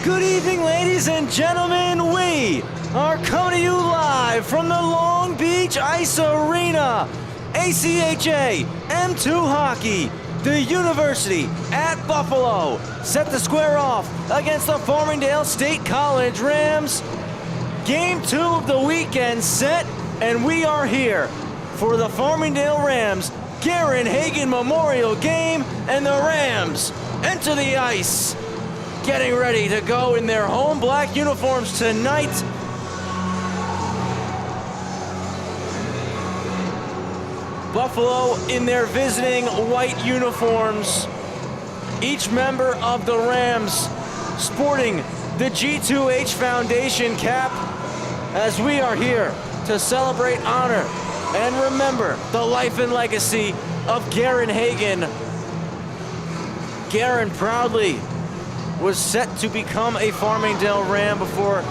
Good evening, ladies and gentlemen. We are coming to you live from the Long Beach Ice Arena. ACHA M2 Hockey, the University at Buffalo, set to square off against the Farmingdale State College Rams. Game 2 of the weekend set, and we are here for the Farmingdale Rams Garen Hagen Memorial Game, and the Rams enter the ice, getting ready to go in their home black uniforms tonight. Buffalo in their visiting white uniforms. Each member of the Rams sporting the G2H Foundation cap, as we are here to celebrate, honor, and remember the life and legacy of Garen Hagen. Garen proudly was set to become a Farmingdale Ram before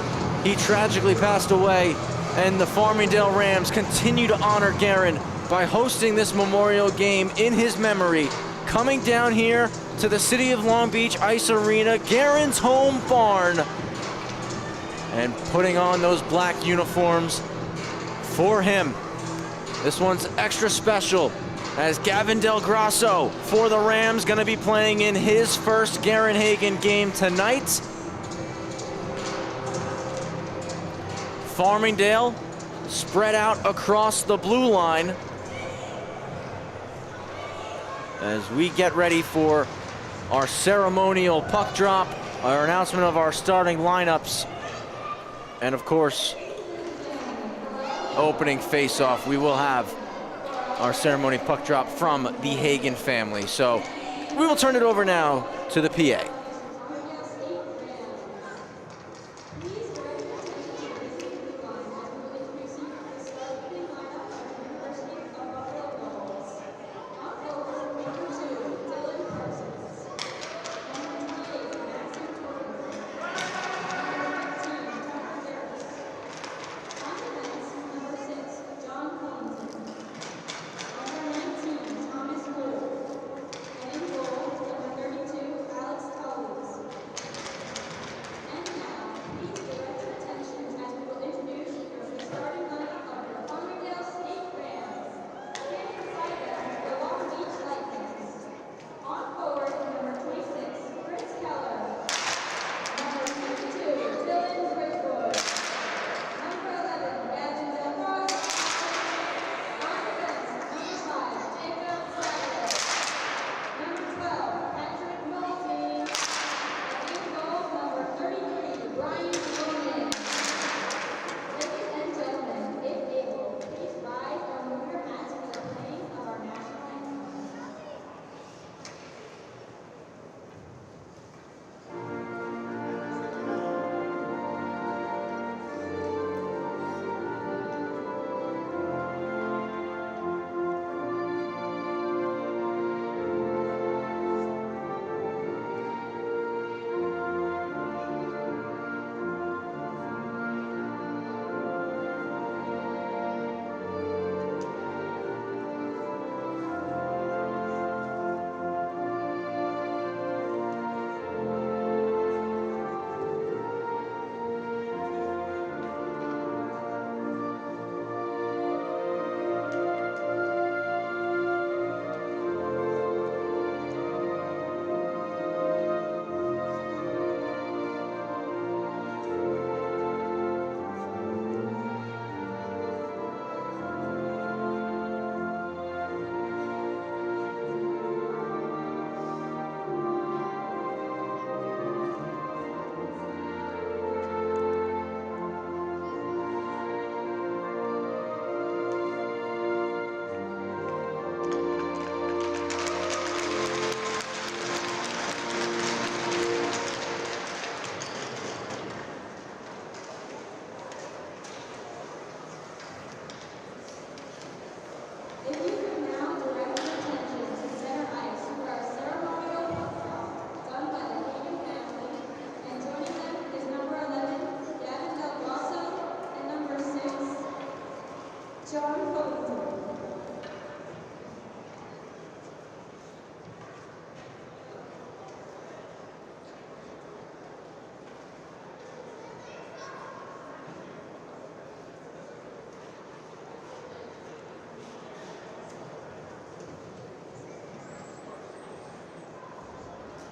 he tragically passed away, and the Farmingdale Rams continue to honor Garen by hosting this memorial game in his memory, coming down here to the City of Long Beach Ice Arena, Garen's home barn, and putting on those black uniforms for him. This one's extra special, as Gavin Del Grasso for the Rams gonna be playing in his first Garen Hagen game tonight. Farmingdale spread out across the blue line as we get ready for our ceremonial puck drop, our announcement of our starting lineups, and of course, opening face-off. We will have our ceremony puck drop from the Hagen family. So we will turn it over now to the PA.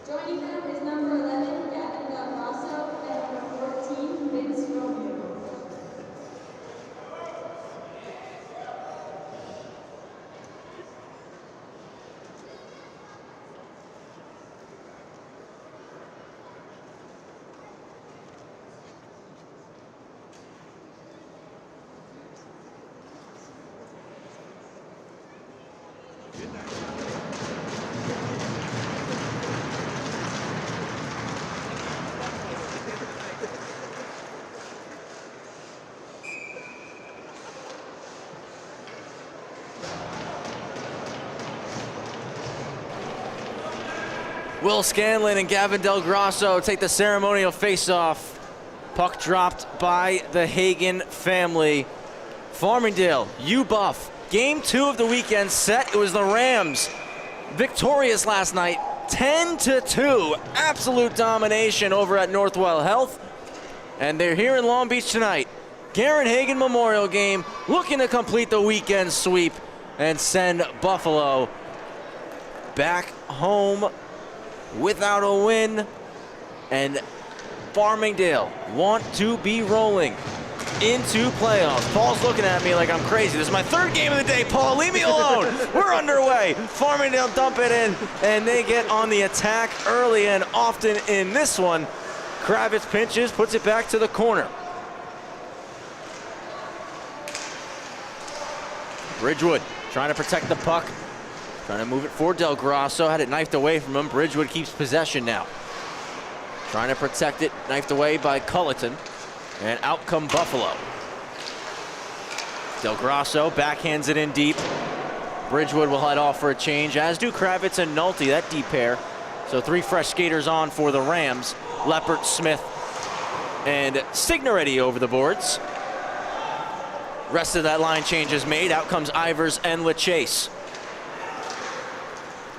Joining them is number 11, Gavin Del Rosso, and number 14, Vince Romeo. Will Scanlon and Gavin Del Grosso take the ceremonial face-off. Puck dropped by the Hagen family. Farmingdale, U-Buff. Game 2 of the weekend set. It was the Rams victorious last night, 10-2. Absolute domination over at Northwell Health. And they're here in Long Beach tonight. Garen Hagen Memorial Game, looking to complete the weekend sweep and send Buffalo back home without a win. And Farmingdale want to be rolling into playoffs. Paul's looking at me like I'm crazy. This is my third game of the day, Paul. Leave me alone. We're underway. Farmingdale dump it in, and they get on the attack early and often in this one. Kravitz pinches, puts it back to the corner. Bridgewood trying to protect the puck. Trying to move it for Del Grosso. Had it knifed away from him. Bridgewood keeps possession now. Trying to protect it. Knifed away by Culleton. And out come Buffalo. Del Grosso backhands it in deep. Bridgewood will head off for a change, as do Kravitz and Nolte, that deep pair. So 3 fresh skaters on for the Rams. Leppert, Smith, and Signoretti over the boards. Rest of that line change is made. Out comes Ivers and LaChase.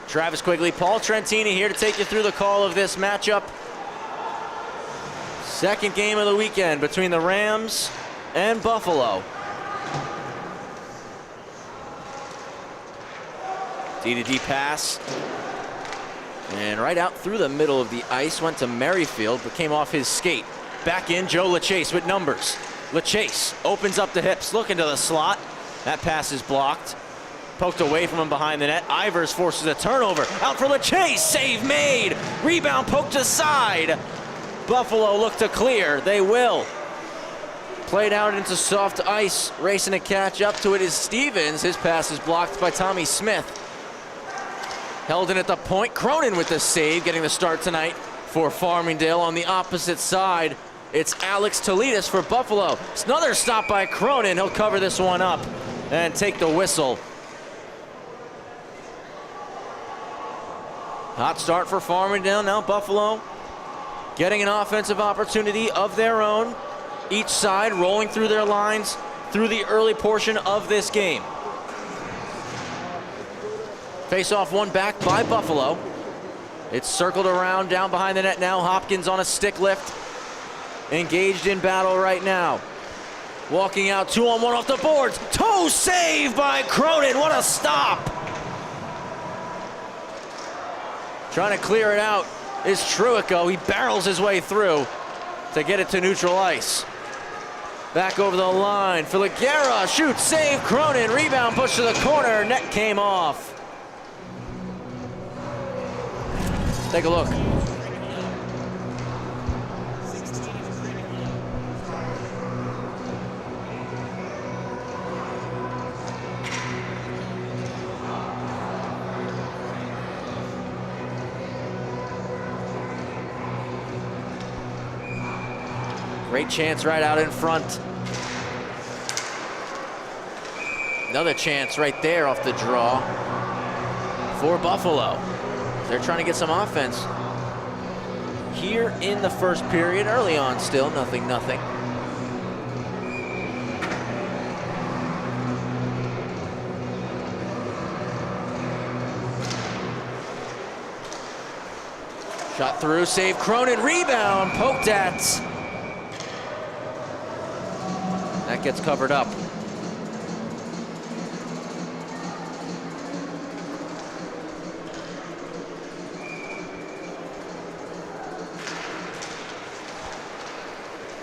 Travis Quigley, Paul Trentini here to take you through the call of this matchup. Second game of the weekend between the Rams and Buffalo. D-to-D pass. And right out through the middle of the ice, went to Merrifield, but came off his skate. Back in, Joe LaChase with numbers. LaChase opens up the hips, looking to the slot. That pass is blocked. Poked away from him behind the net. Ivers forces a turnover. Out for LaChase, save made. Rebound poked aside. Buffalo look to clear, they will. Played out into soft ice, racing to catch up to it is Stevens. His pass is blocked by Tommy Smith. Held in at the point, Cronin with the save, getting the start tonight for Farmingdale. On the opposite side, it's Alex Toledas for Buffalo. It's another stop by Cronin. He'll cover this one up and take the whistle. Hot start for Farmingdale. Now Buffalo getting an offensive opportunity of their own. Each side rolling through their lines through the early portion of this game. Face-off one back by Buffalo. It's circled around down behind the net now. Hopkins on a stick lift. Engaged in battle right now. Walking out 2-on-1 off the boards. Toe save by Cronin. What a stop. Trying to clear it out is Truico. He barrels his way through to get it to neutral ice. Back over the line for Liguera. Shoot, save, Cronin. Rebound, push to the corner. Net came off. Take a look. Great chance right out in front. Another chance right there off the draw for Buffalo. They're trying to get some offense here in the first period. Early on still, nothing. Shot through, save Cronin, rebound, poked at. That gets covered up.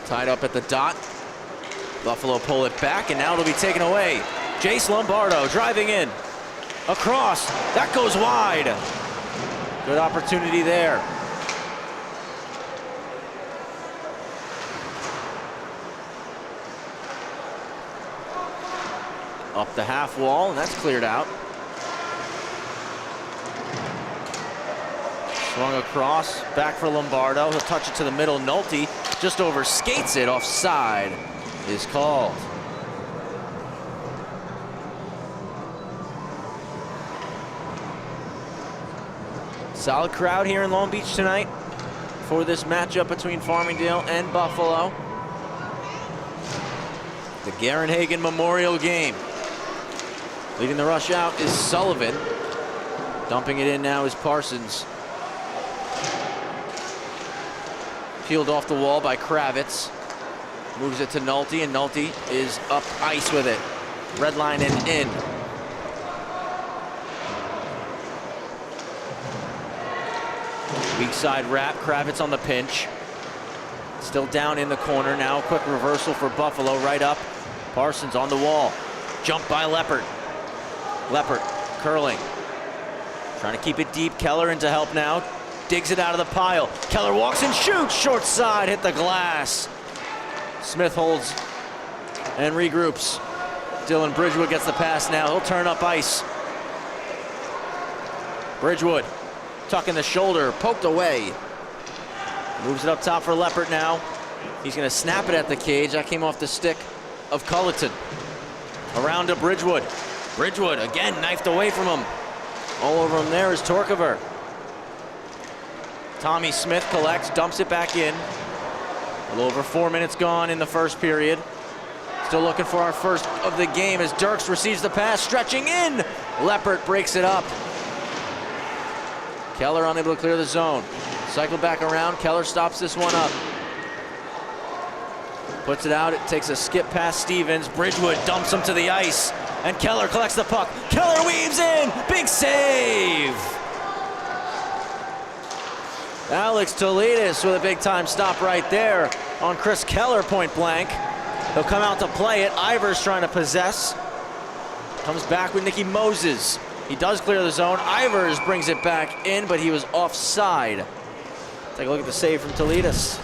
Tied up at the dot. Buffalo pull it back, and now it'll be taken away. Jace Lombardo driving in. Across. That goes wide. Good opportunity there. Up the half wall, and that's cleared out. Swung across, back for Lombardo. He'll touch it to the middle. Nolte just over skates it. Offside is called. Solid crowd here in Long Beach tonight for this matchup between Farmingdale and Buffalo. The Garenhagen Memorial Game. Leading the rush out is Sullivan. Dumping it in now is Parsons. Peeled off the wall by Kravitz. Moves it to Nolte, and Nolte is up ice with it. Red line and in. Weak side wrap, Kravitz on the pinch. Still down in the corner now. Quick reversal for Buffalo, right up. Parsons on the wall. Jump by Leppert. Leppert curling. Trying to keep it deep. Keller in to help now. Digs it out of the pile. Keller walks and shoots. Short side, hit the glass. Smith holds and regroups. Dylan Bridgewood gets the pass now. He'll turn up ice. Bridgewood tucking the shoulder, poked away. Moves it up top for Leppert now. He's going to snap it at the cage. That came off the stick of Culleton. Around to Bridgewood. Bridgewood again knifed away from him. All over him there is Torkever. Tommy Smith collects, dumps it back in. A little over 4 minutes gone in the first period. Still looking for our first of the game as Dirks receives the pass, stretching in. Leppert breaks it up. Keller unable to clear the zone. Cycle back around, Keller stops this one up. Puts it out, it takes a skip past Stevens. Bridgewood dumps him to the ice, and Keller collects the puck. Keller weaves in, big save! Alex Toledis with a big time stop right there on Chris Keller, point blank. He'll come out to play it. Ivers trying to possess. Comes back with Nicky Moses. He does clear the zone. Ivers brings it back in, but he was offside. Take a look at the save from Toledis.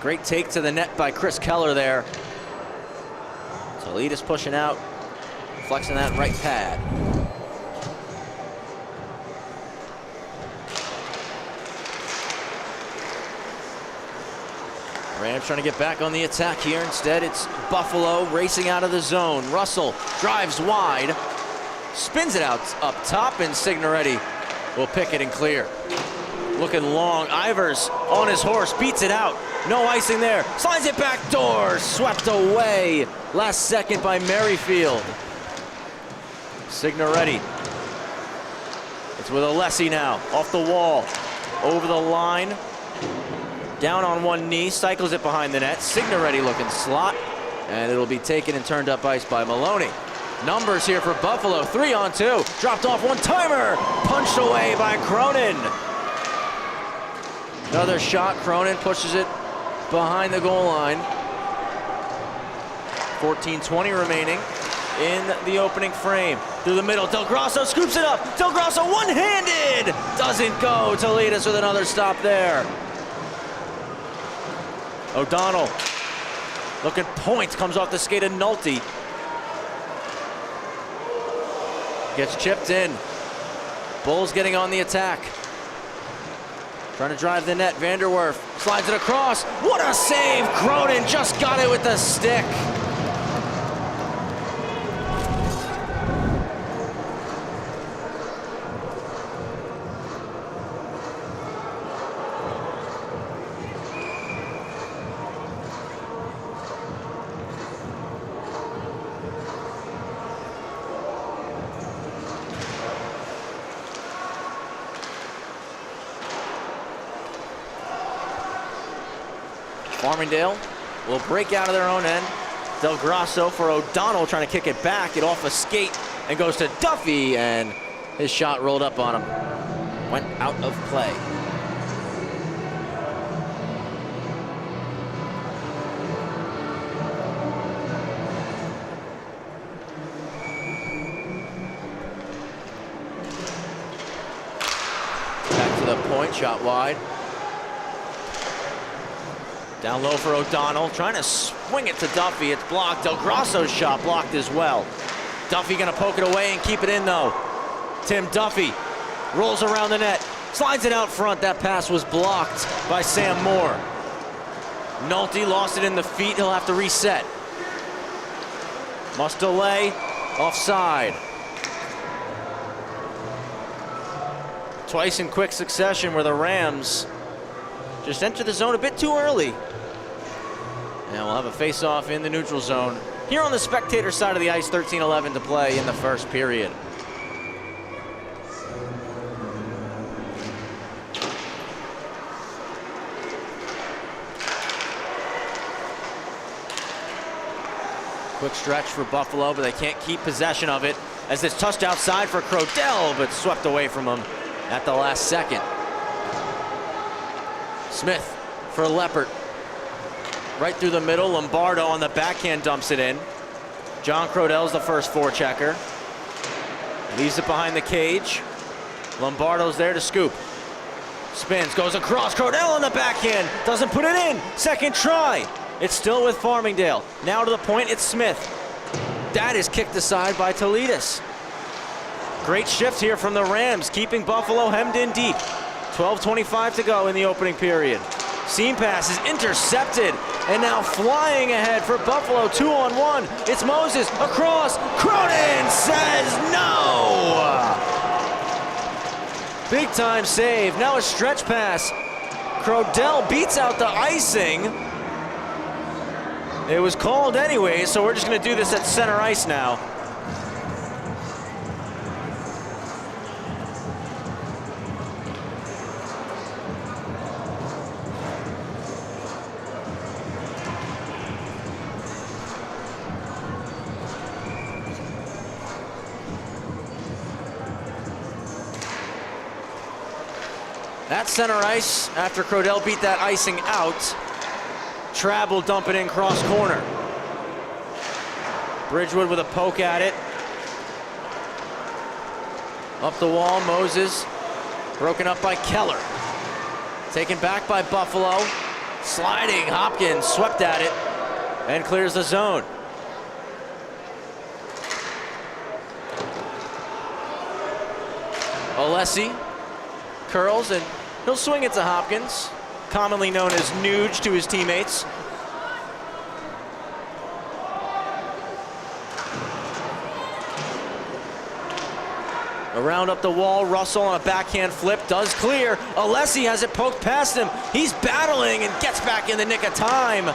Great take to the net by Chris Keller there. Toledis pushing out, flexing that right pad. Rams trying to get back on the attack here. Instead, it's Buffalo racing out of the zone. Russell drives wide, spins it out up top, and Signoretti will pick it and clear. Looking long, Ivers on his horse, beats it out. No icing there, slides it back door, swept away. Last second by Merrifield. Signoretti. It's with Alessi now, off the wall, over the line. Down on one knee, cycles it behind the net. Signoretti looking slot, and it'll be taken and turned up ice by Maloney. Numbers here for Buffalo, 3-on-2. Dropped off one-timer, punched away by Cronin. Another shot, Cronin pushes it behind the goal line. 14:20 remaining in the opening frame. Through the middle, Del Grosso scoops it up. Del Grosso one-handed, doesn't go. Toledis with another stop there. O'Donnell looking point, comes off the skate of Nolte. Gets chipped in. Bulls getting on the attack. Trying to drive the net, Vanderwerf slides it across. What a save, Cronin just got it with the stick. Farmingdale will break out of their own end. Del Grosso for O'Donnell trying to kick it back. It off a skate and goes to Duffy, and his shot rolled up on him. Went out of play. to the point, shot wide. Down low for O'Donnell, trying to swing it to Duffy. It's blocked. Del Grosso's shot blocked as well. Duffy gonna poke it away and keep it in though. Tim Duffy rolls around the net, slides it out front. That pass was blocked by Sam Moore. Nolte lost it in the feet. He'll have to reset. Must delay. Offside. Twice in quick succession where the Rams just enter the zone a bit too early. And we'll have a face-off in the neutral zone. Here on the spectator side of the ice, 13:11 to play in the first period. Quick stretch for Buffalo, but they can't keep possession of it as it's touched outside for Crodell, but swept away from him at the last second. Smith for Leppert. Right through the middle, Lombardo on the backhand dumps it in. John Crodell's the first forechecker. Leaves it behind the cage. Lombardo's there to scoop. Spins, goes across, Crodell on the backhand, doesn't put it in. Second try. It's still with Farmingdale. Now to the point, it's Smith. That is kicked aside by Toledas. Great shift here from the Rams, keeping Buffalo hemmed in deep. 12:25 to go in the opening period. Seam pass is intercepted, and now flying ahead for Buffalo, 2-on-1. It's Moses across. Cronin says no! Big time save. Now a stretch pass. Crodell beats out the icing. It was called anyway, so we're just going to do this at center ice now. At center ice, after Crodell beat that icing out, Trabb will dump it in cross corner. Bridgewood with a poke at it. Up the wall, Moses. Broken up by Keller. Taken back by Buffalo. Sliding, Hopkins swept at it and clears the zone. Alessi curls and he'll swing it to Hopkins, commonly known as Nuge to his teammates. Around up the wall, Russell on a backhand flip, does clear. Alessi has it poked past him. He's battling and gets back in the nick of time.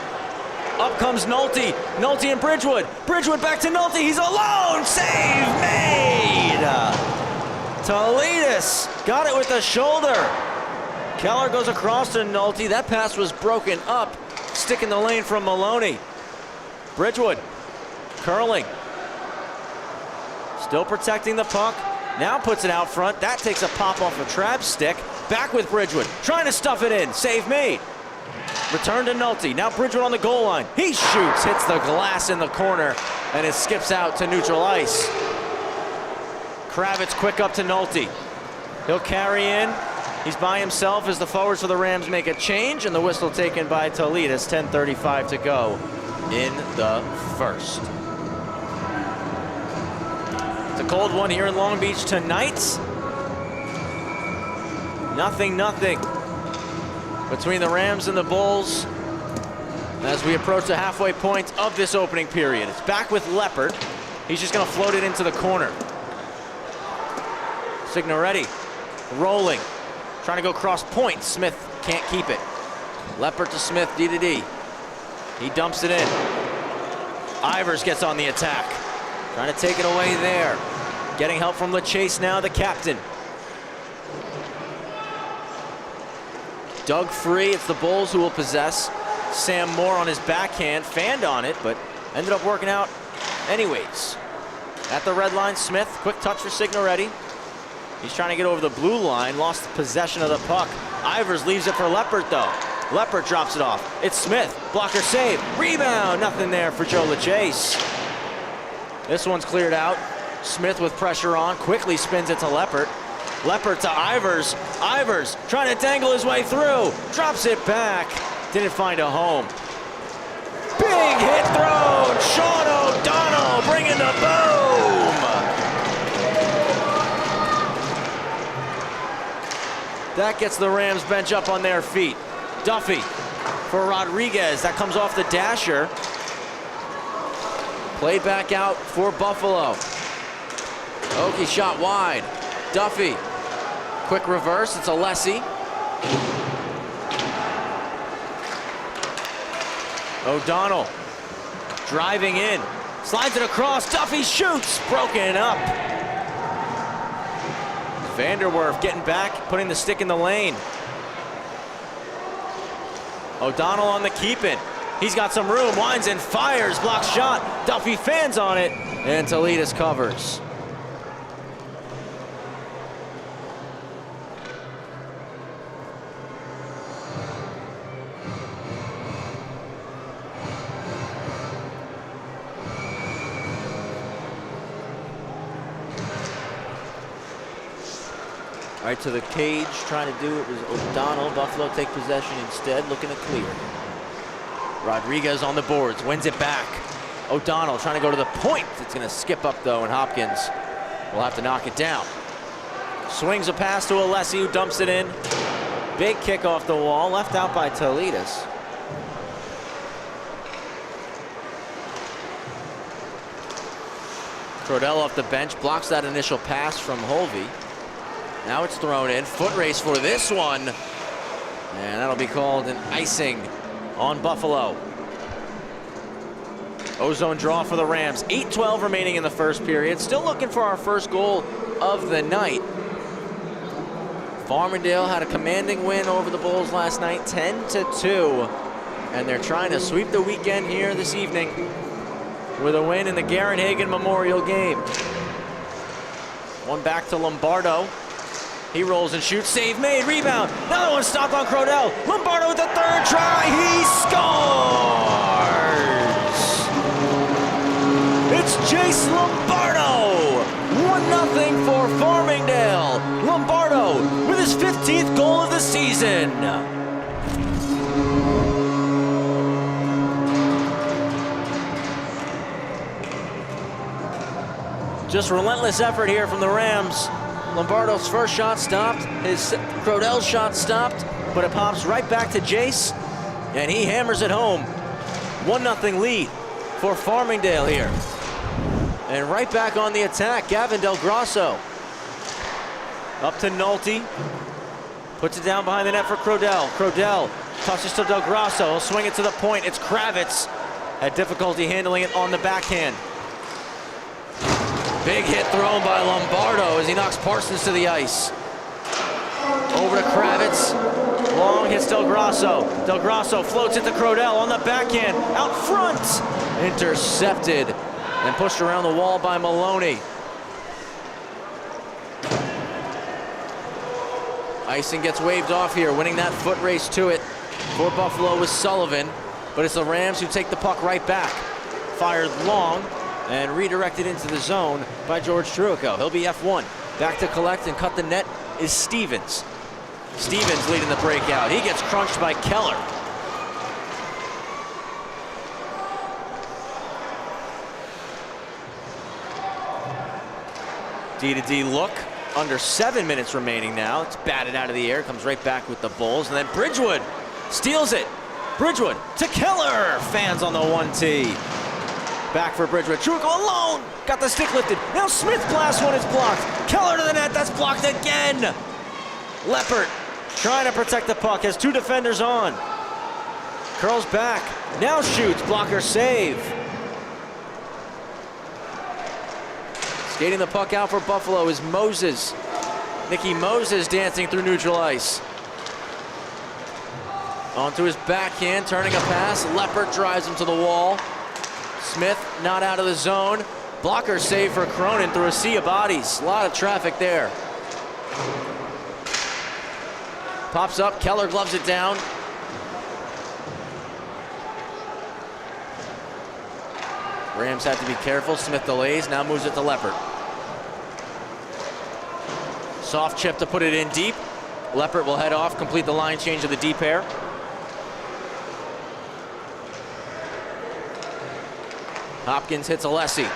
Up comes Nolte. Nolte and Bridgewood. Bridgewood back to Nolte. He's alone. Save made. Toledas got it with the shoulder. Keller goes across to Nolte. That pass was broken up. Stick in the lane from Maloney. Bridgewood curling. Still protecting the puck. Now puts it out front. That takes a pop off of Trabb's stick. Back with Bridgewood. Trying to stuff it in. Save made. Return to Nolte. Now Bridgewood on the goal line. He shoots. Hits the glass in the corner. And it skips out to neutral ice. Kravitz quick up to Nolte. He'll carry in. He's by himself as the forwards for the Rams make a change. And the whistle taken by Toledas. 10:35 to go in the first. It's a cold one here in Long Beach tonight. 0-0 between the Rams and the Bulls as we approach the halfway point of this opening period. It's back with Leppert. He's just going to float it into the corner. Signoretti rolling, trying to go cross point. Smith can't keep it. Leppert to Smith, D to D. He dumps it in. Ivers gets on the attack. Trying to take it away there. Getting help from LaChase now, the captain. Dug free, it's the Bulls who will possess. Sam Moore on his backhand, fanned on it, but ended up working out anyways. At the red line, Smith, quick touch for Signoretti. He's trying to get over the blue line, lost possession of the puck. Ivers leaves it for Leppert though. Leppert drops it off. It's Smith, blocker save, rebound, nothing there for Joe LaChase. This one's cleared out. Smith with pressure on, quickly spins it to Leppert. Leopard to Ivers. Ivers trying to dangle his way through. Drops it back. Didn't find a home. Big hit thrown. Sean O'Donnell bringing the boom. That gets the Rams bench up on their feet. Duffy for Rodriguez. That comes off the dasher. Played back out for Buffalo. Oki shot wide. Duffy. Quick reverse. It's Alessi. O'Donnell driving in. Slides it across. Duffy shoots. Broken up. Vanderwerf getting back, putting the stick in the lane. O'Donnell on the keep-in. He's got some room, winds and fires, block shot. Duffy fans on it, and Toledas covers. Right to the cage, trying to do it was O'Donnell. Buffalo take possession instead, looking to clear. Rodriguez on the boards, wins it back. O'Donnell trying to go to the point. It's going to skip up though, and Hopkins will have to knock it down. Swings a pass to Alessi, who dumps it in. Big kick off the wall, left out by Toledas. Crodell off the bench, blocks that initial pass from Holvey. Now it's thrown in, foot race for this one. And that'll be called an icing on Buffalo. Ozone draw for the Rams. 8:12 remaining in the first period. Still looking for our first goal of the night. Farmingdale had a commanding win over the Bulls last night, 10-2. And they're trying to sweep the weekend here this evening with a win in the Garrett Hagan Memorial game. One back to Lombardo. He rolls and shoots, save made, rebound. Another one stopped on Crodell. Lombardo with the third try, he scores! It's Jace Lombardo! 1-0 for Farmingdale. Lombardo with his 15th goal of the season. Just relentless effort here from the Rams. Lombardo's first shot stopped, Crodell's shot stopped, but it pops right back to Jace, and he hammers it home. 1-0 lead for Farmingdale here. And right back on the attack, Gavin Del Grosso. Up to Nolte, puts it down behind the net for Crodell. Crodell tosses to Del Grosso, he'll swing it to the point, it's Kravitz. Had difficulty handling it on the backhand. Big hit thrown by Lombardo as he knocks Parsons to the ice. Over to Kravitz. Long hits Del Grosso. Del Grosso floats it to Crodell on the backhand. Out front. Intercepted and pushed around the wall by Maloney. Icing gets waved off here, winning that foot race to it for Buffalo was Sullivan. But it's the Rams who take the puck right back. Fired long and redirected into the zone by George Truico. He'll be F1. Back to collect and cut the net is Stevens. Stevens leading the breakout. He gets crunched by Keller. D-to-D look. Under 7 minutes remaining now. It's batted out of the air. Comes right back with the Bulls. And then Bridgewood steals it. Bridgewood to Keller. Fans on the 1T. Back for Bridgewood. Truico alone. Got the stick lifted. Now Smith blast one is blocked. Keller to the net. That's blocked again. Leppert trying to protect the puck. Has two defenders on. Curls back. Now shoots. Blocker save. Skating the puck out for Buffalo is Moses. Nicky Moses dancing through neutral ice. Onto his backhand, turning a pass. Leppert drives him to the wall. Smith not out of the zone. Blocker save for Cronin through a sea of bodies. A lot of traffic there. Pops up, Keller gloves it down. Rams had to be careful. Smith delays, now moves it to Leppert. Soft chip to put it in deep. Leppert will head off, complete the line change of the deep pair. Hopkins hits Alessi.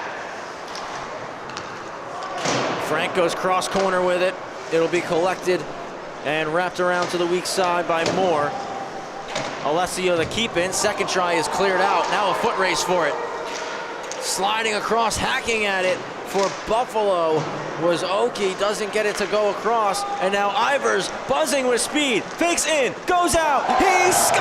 Frank goes cross corner with it. It'll be collected and wrapped around to the weak side by Moore. Alessio the keep in. Second try is cleared out. Now a foot race for it. Sliding across, hacking at it for Buffalo was Oki. Doesn't get it to go across. And now Ivers buzzing with speed. Fakes in, goes out. He scores!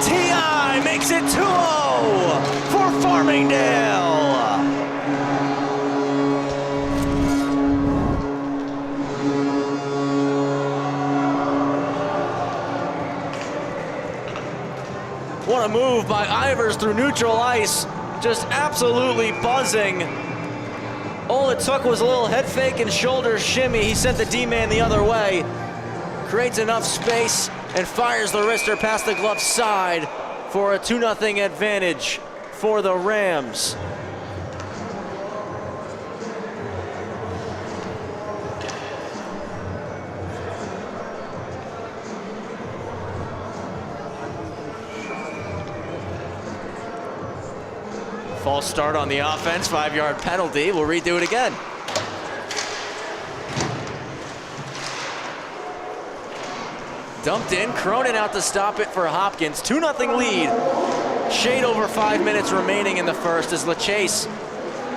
T.I. makes it 2-0 for Farmingdale. What a move by Ivers through neutral ice. Just absolutely buzzing. All it took was a little head fake and shoulder shimmy. He sent the D-man the other way. Creates enough space and fires the wrister past the glove side for a 2-0 advantage for the Rams. False start on the offense, 5-yard penalty. We'll redo it again. Dumped in, Cronin out to stop it for Hopkins. 2-0 lead. Shade over 5 minutes remaining in the first as LaChase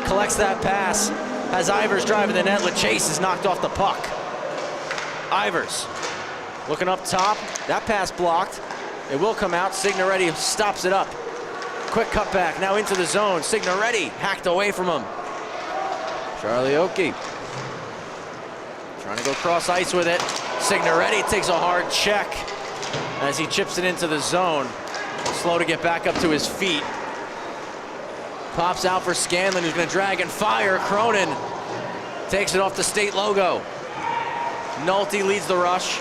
collects that pass. Has Ivers driving the net. LaChase is knocked off the puck. Ivers looking up top. That pass blocked. It will come out. Signoretti stops it up. Quick cutback, now into the zone. Signoretti hacked away from him. Charlie Oki trying to go cross ice with it. Signoretti takes a hard check as he chips it into the zone. Slow to get back up to his feet. Pops out for Scanlon, who's going to drag and fire. Cronin takes it off the state logo. Nolte leads the rush.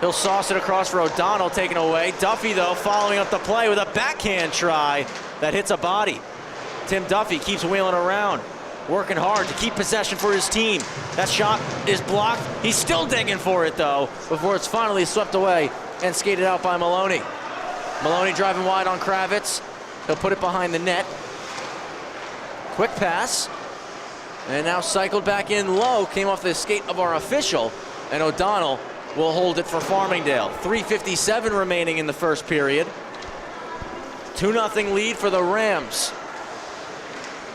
He'll sauce it across for O'Donnell, taken away. Duffy, though, following up the play with a backhand try that hits a body. Tim Duffy keeps wheeling around, working hard to keep possession for his team. That shot is blocked. He's still digging for it, though, before it's finally swept away and skated out by Maloney. Maloney driving wide on Kravitz. He'll put it behind the net. Quick pass. And now cycled back in low. Came off the skate of our official. And O'Donnell will hold it for Farmingdale. 3:57 remaining in the first period. 2-0 lead for the Rams.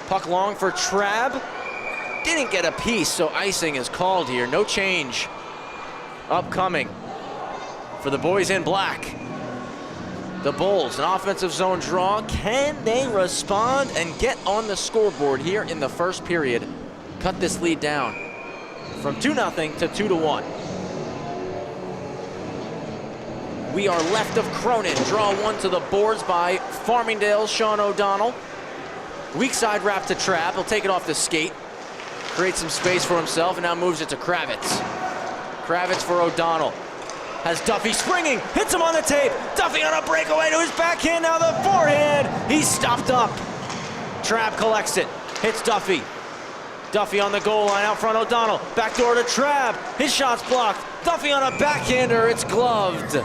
Puck long for Trabb. Didn't get a piece, so icing is called here. No change upcoming for the boys in black. The Bulls, an offensive zone draw. Can they respond and get on the scoreboard here in the first period? Cut this lead down from 2-0 to 2-1. We are left of Cronin. Draw one to the boards by Farmingdale's Sean O'Donnell. Weak side wrap to Trapp. He'll take it off the skate. Creates some space for himself and now moves it to Kravitz. Kravitz for O'Donnell. Has Duffy springing. Hits him on the tape. Duffy on a breakaway to his backhand. Now the forehand. He's stopped up. Trapp collects it. Hits Duffy. Duffy on the goal line out front. O'Donnell. Backdoor to Trapp. His shot's blocked. Duffy on a backhander. It's gloved.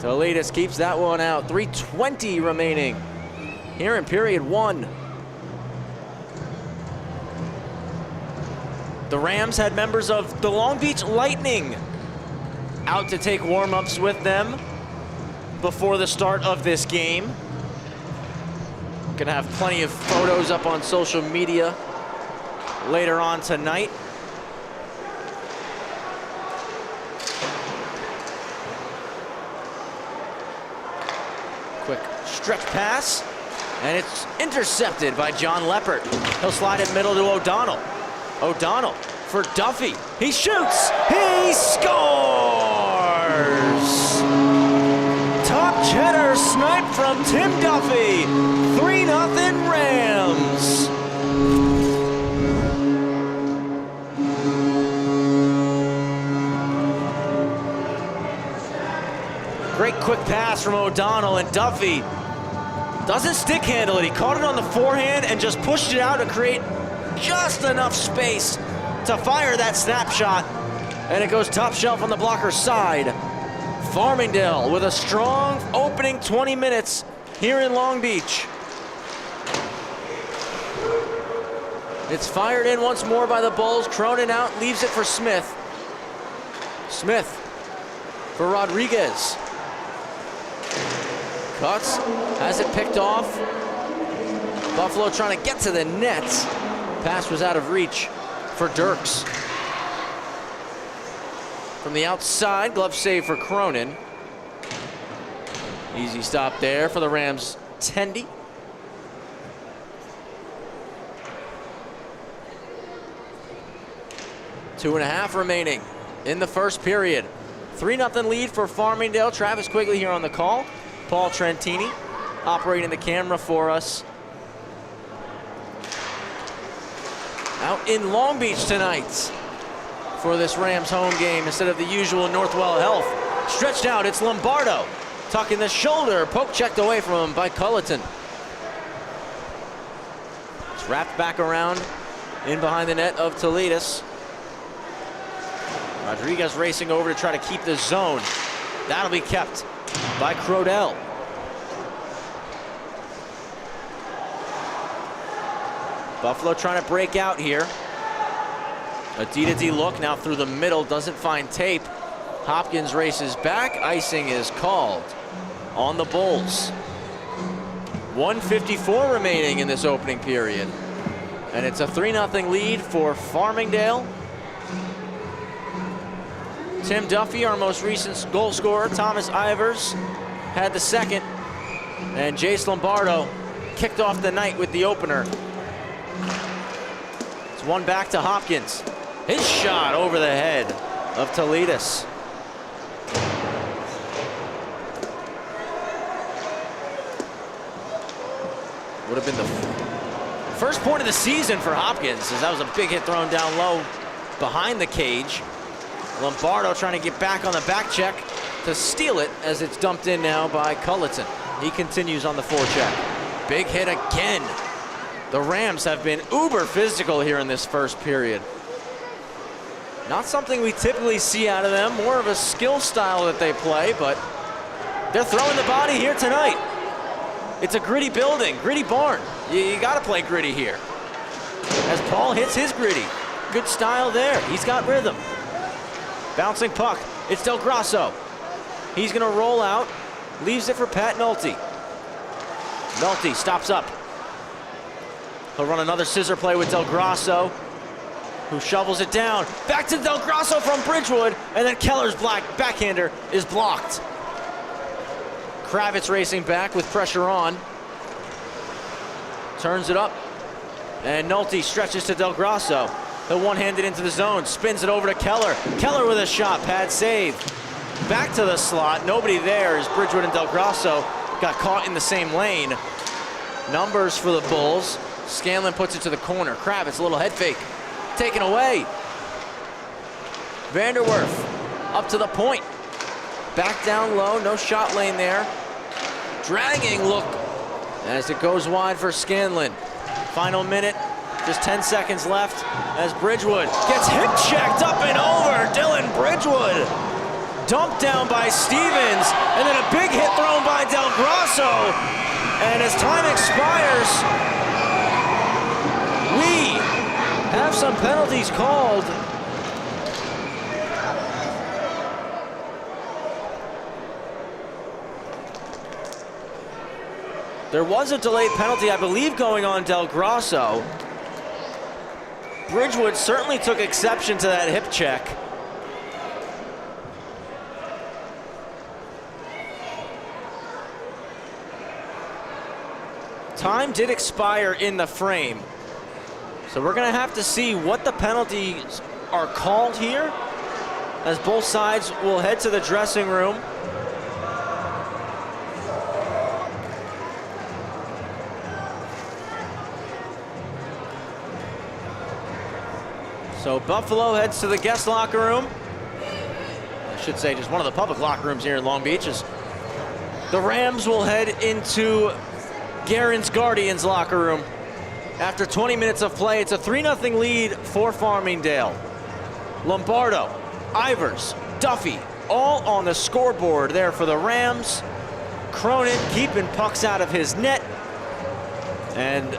Toledas keeps that one out. 3:20 remaining here in period one. The Rams had members of the Long Beach Lightning out to take warm-ups with them before the start of this game. Gonna have plenty of photos up on social media later on tonight. Quick stretch pass, and it's intercepted by John Leppert. He'll slide it middle to O'Donnell. O'Donnell for Duffy. He shoots. He scores! Top cheddar snipe from Tim Duffy. 3-0 Rams. Great quick pass from O'Donnell, and Duffy Doesn't stick handle it. He caught it on the forehand and just pushed it out to create just enough space to fire that snapshot. And it goes top shelf on the blocker's side. Farmingdale with a strong opening 20 minutes here in Long Beach. It's fired in once more by the Bulls. Cronin out, leaves it for Smith. Smith for Rodriguez. Cuts, has it picked off. Buffalo trying to get to the net. Pass was out of reach for Dirks. From the outside, glove save for Cronin. Easy stop there for the Rams, Tendy. Two and a half remaining in the first period. 3-0 lead for Farmingdale. Travis Quigley here on the call. Paul Trentini operating the camera for us. Out in Long Beach tonight for this Rams home game instead of the usual Northwell Health. Stretched out, it's Lombardo. Tucking the shoulder, poke checked away from him by Culleton. It's wrapped back around in behind the net of Toledas. Rodriguez racing over to try to keep the zone. That'll be kept by Crodell. Buffalo trying to break out here. A D-to-D look now through the middle, doesn't find tape. Hopkins races back, icing is called on the Bulls. 1:54 remaining in this opening period. And it's a 3-0 lead for Farmingdale. Tim Duffy, our most recent goal scorer. Thomas Ivers had the second. And Jace Lombardo kicked off the night with the opener. It's one back to Hopkins. His shot over the head of Toledas. Would have been the first point of the season for Hopkins, as that was a big hit thrown down low behind the cage. Lombardo trying to get back on the back check to steal it as it's dumped in now by Culleton. He continues on the forecheck. Big hit again. The Rams have been uber physical here in this first period. Not something we typically see out of them, more of a skill style that they play, but they're throwing the body here tonight. It's a gritty building, gritty barn. You gotta play gritty here. As Paul hits his gritty. Good style there, he's got rhythm. Bouncing puck, it's Del Grasso. He's gonna roll out, leaves it for Pat Nolte. Nolte stops up. He'll run another scissor play with Del Grasso, who shovels it down. Back to Del Grasso from Bridgewood, and then Keller's backhander is blocked. Kravitz racing back with pressure on. Turns it up, and Nolte stretches to Del Grasso. He'll one-hand it into the zone, spins it over to Keller. Keller with a shot, pad save. Back to the slot, nobody there as Bridgewood and Del Grasso got caught in the same lane. Numbers for the Bulls. Scanlon puts it to the corner. Kravitz, a little head fake. Taken away. Vanderwerf up to the point. Back down low, no shot lane there. Dragging look as it goes wide for Scanlon. Final minute, just 10 seconds left as Bridgewood gets hip checked up and over. Dylan Bridgewood dumped down by Stevens, and then a big hit thrown by Del Grasso. And as time expires, we have some penalties called. There was a delayed penalty, I believe, going on Del Grasso. Bridgewood certainly took exception to that hip check. Time did expire in the frame. So we're gonna have to see what the penalties are called here, as both sides will head to the dressing room. So Buffalo heads to the guest locker room. I should say just one of the public locker rooms here in Long Beach. As the Rams will head into Guerin's Guardians locker room. After 20 minutes of play, it's a 3-0 lead for Farmingdale. Lombardo, Ivers, Duffy, all on the scoreboard there for the Rams. Cronin keeping pucks out of his net. And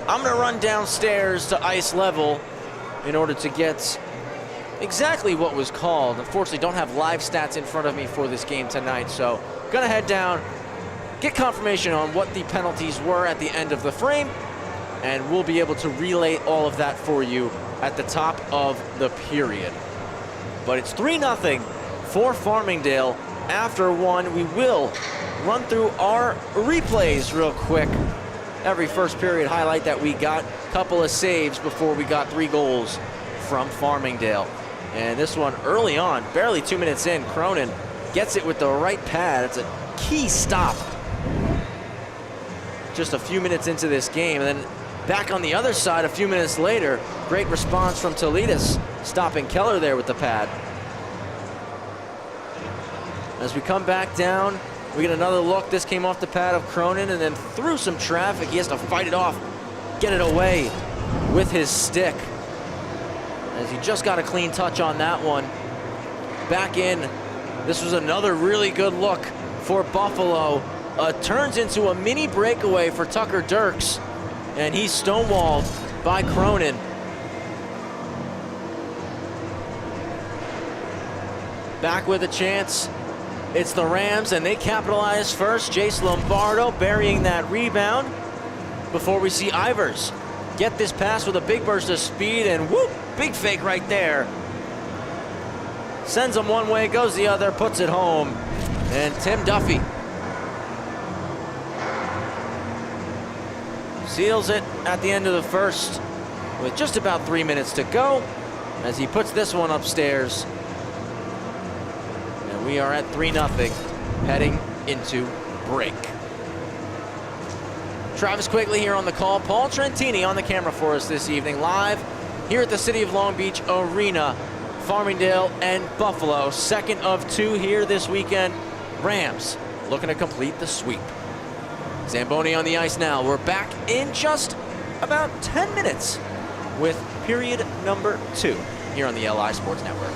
I'm gonna run downstairs to ice level in order to get exactly what was called. Unfortunately, don't have live stats in front of me for this game tonight, so gonna head down, get confirmation on what the penalties were at the end of the frame, and we'll be able to relay all of that for you at the top of the period. But it's 3-0 for Farmingdale after one. We will run through our replays real quick. Every first period highlight that we got, couple of saves before we got 3 goals from Farmingdale. And this one early on, barely 2 minutes in, Cronin gets it with the right pad. It's a key stop just a few minutes into this game. And then back on the other side a few minutes later, great response from Toledas, stopping Keller there with the pad. As we come back down, we get another look. This came off the pad of Cronin and then through some traffic. He has to fight it off, get it away with his stick, as he just got a clean touch on that one. Back in, this was another really good look for Buffalo. Turns into a mini breakaway for Tucker Dirks, and he's stonewalled by Cronin. Back with a chance. It's the Rams, and they capitalize first. Jace Lombardo burying that rebound before we see Ivers get this pass with a big burst of speed, and whoop, big fake right there. Sends him one way, goes the other, puts it home. And Tim Duffy seals it at the end of the first with just about 3 minutes to go as he puts this one upstairs. And we are at 3-0 heading into break. Travis Quigley here on the call. Paul Trentini on the camera for us this evening, live here at the City of Long Beach Arena. Farmingdale and Buffalo, second of 2 here this weekend. Rams looking to complete the sweep. Zamboni on the ice now. We're back in just about 10 minutes with period number 2 here on the LI Sports Network.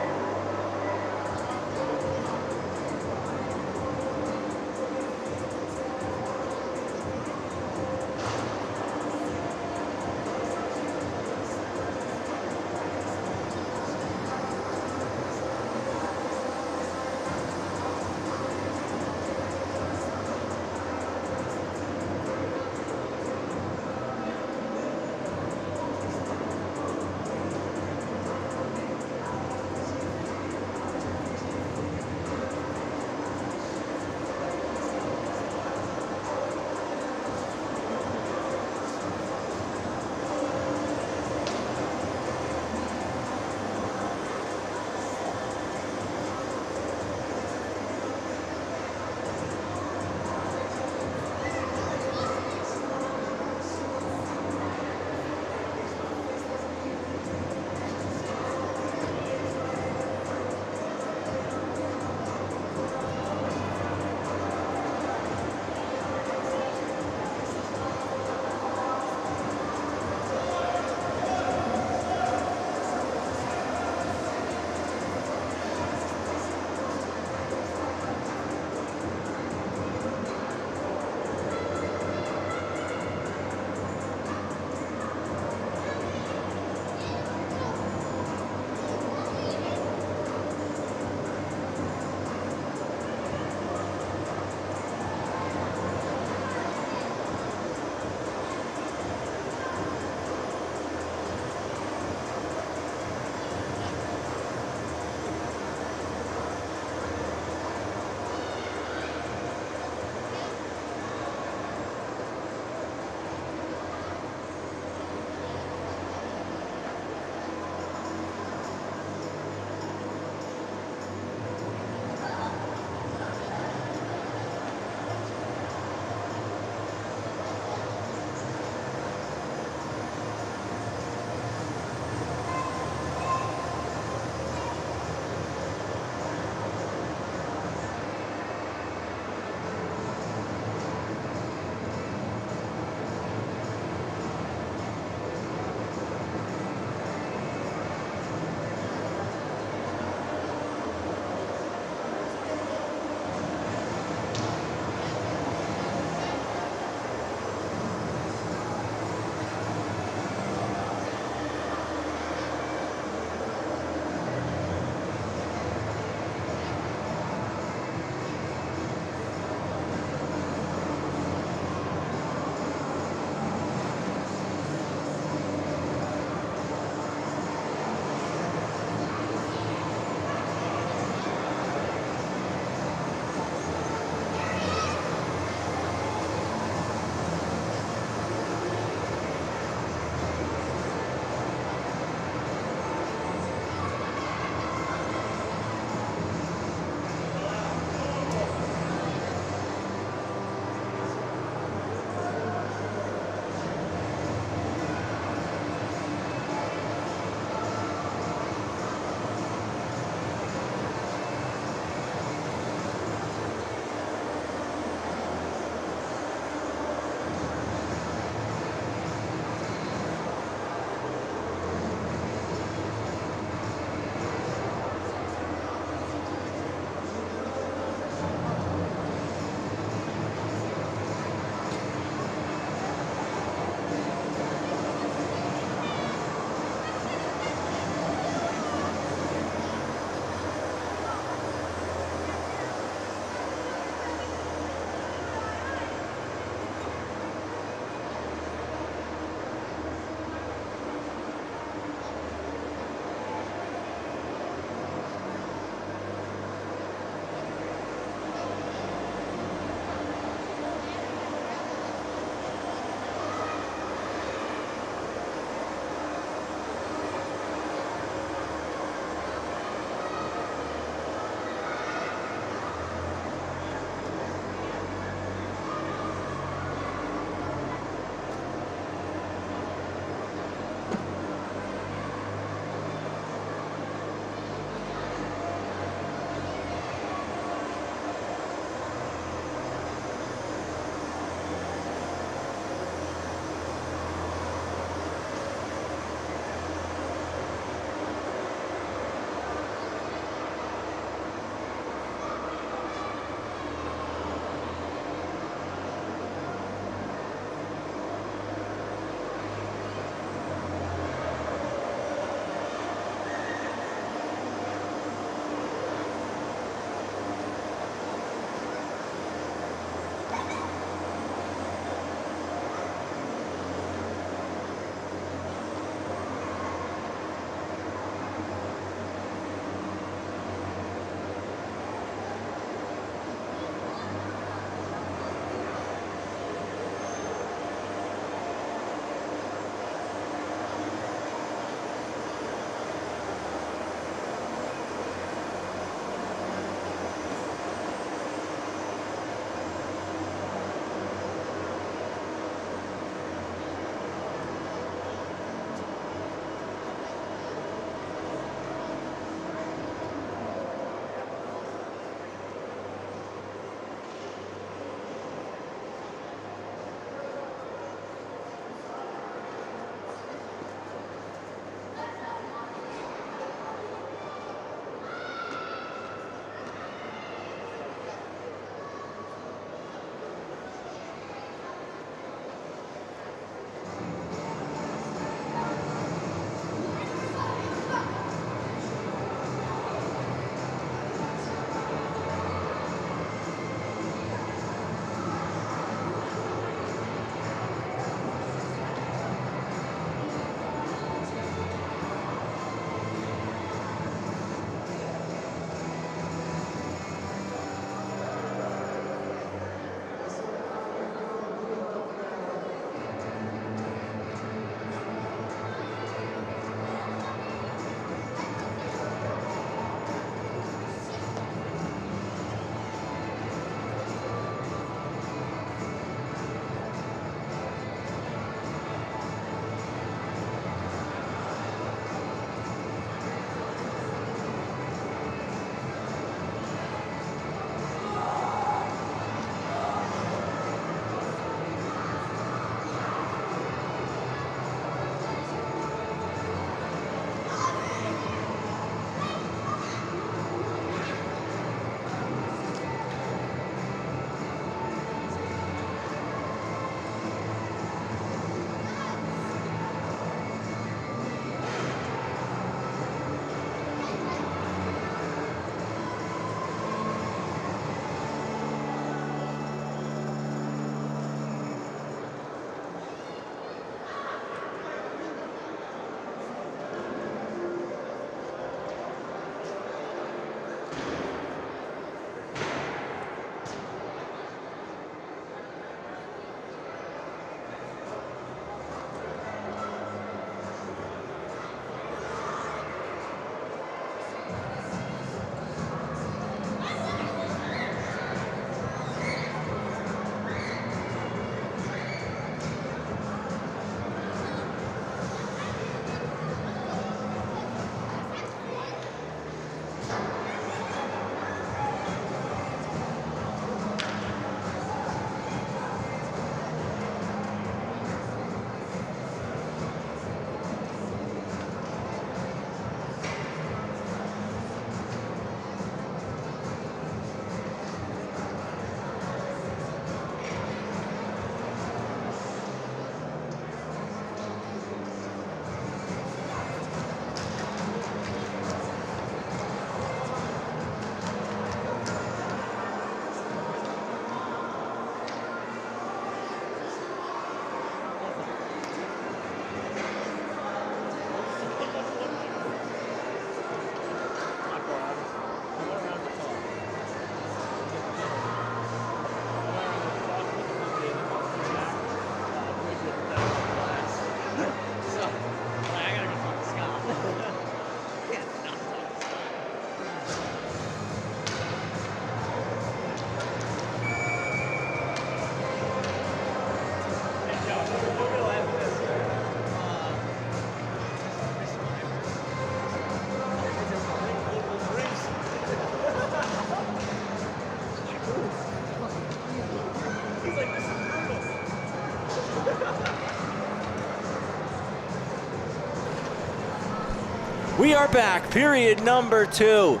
We are back, period number 2.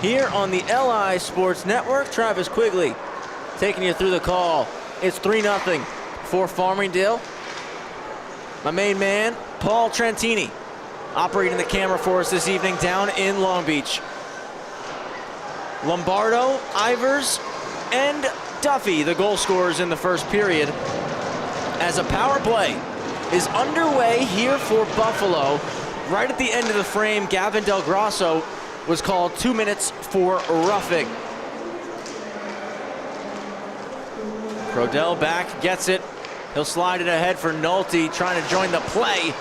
Here on the LI Sports Network, Travis Quigley taking you through the call. It's 3-0 for Farmingdale. My main man, Paul Trentini, operating the camera for us this evening down in Long Beach. Lombardo, Ivers, and Duffy, the goal scorers in the first period, as a power play is underway here for Buffalo. Right at the end of the frame, Gavin Del Grosso was called 2 minutes for roughing. Crodell back, gets it. He'll slide it ahead for Nolte, trying to join the play,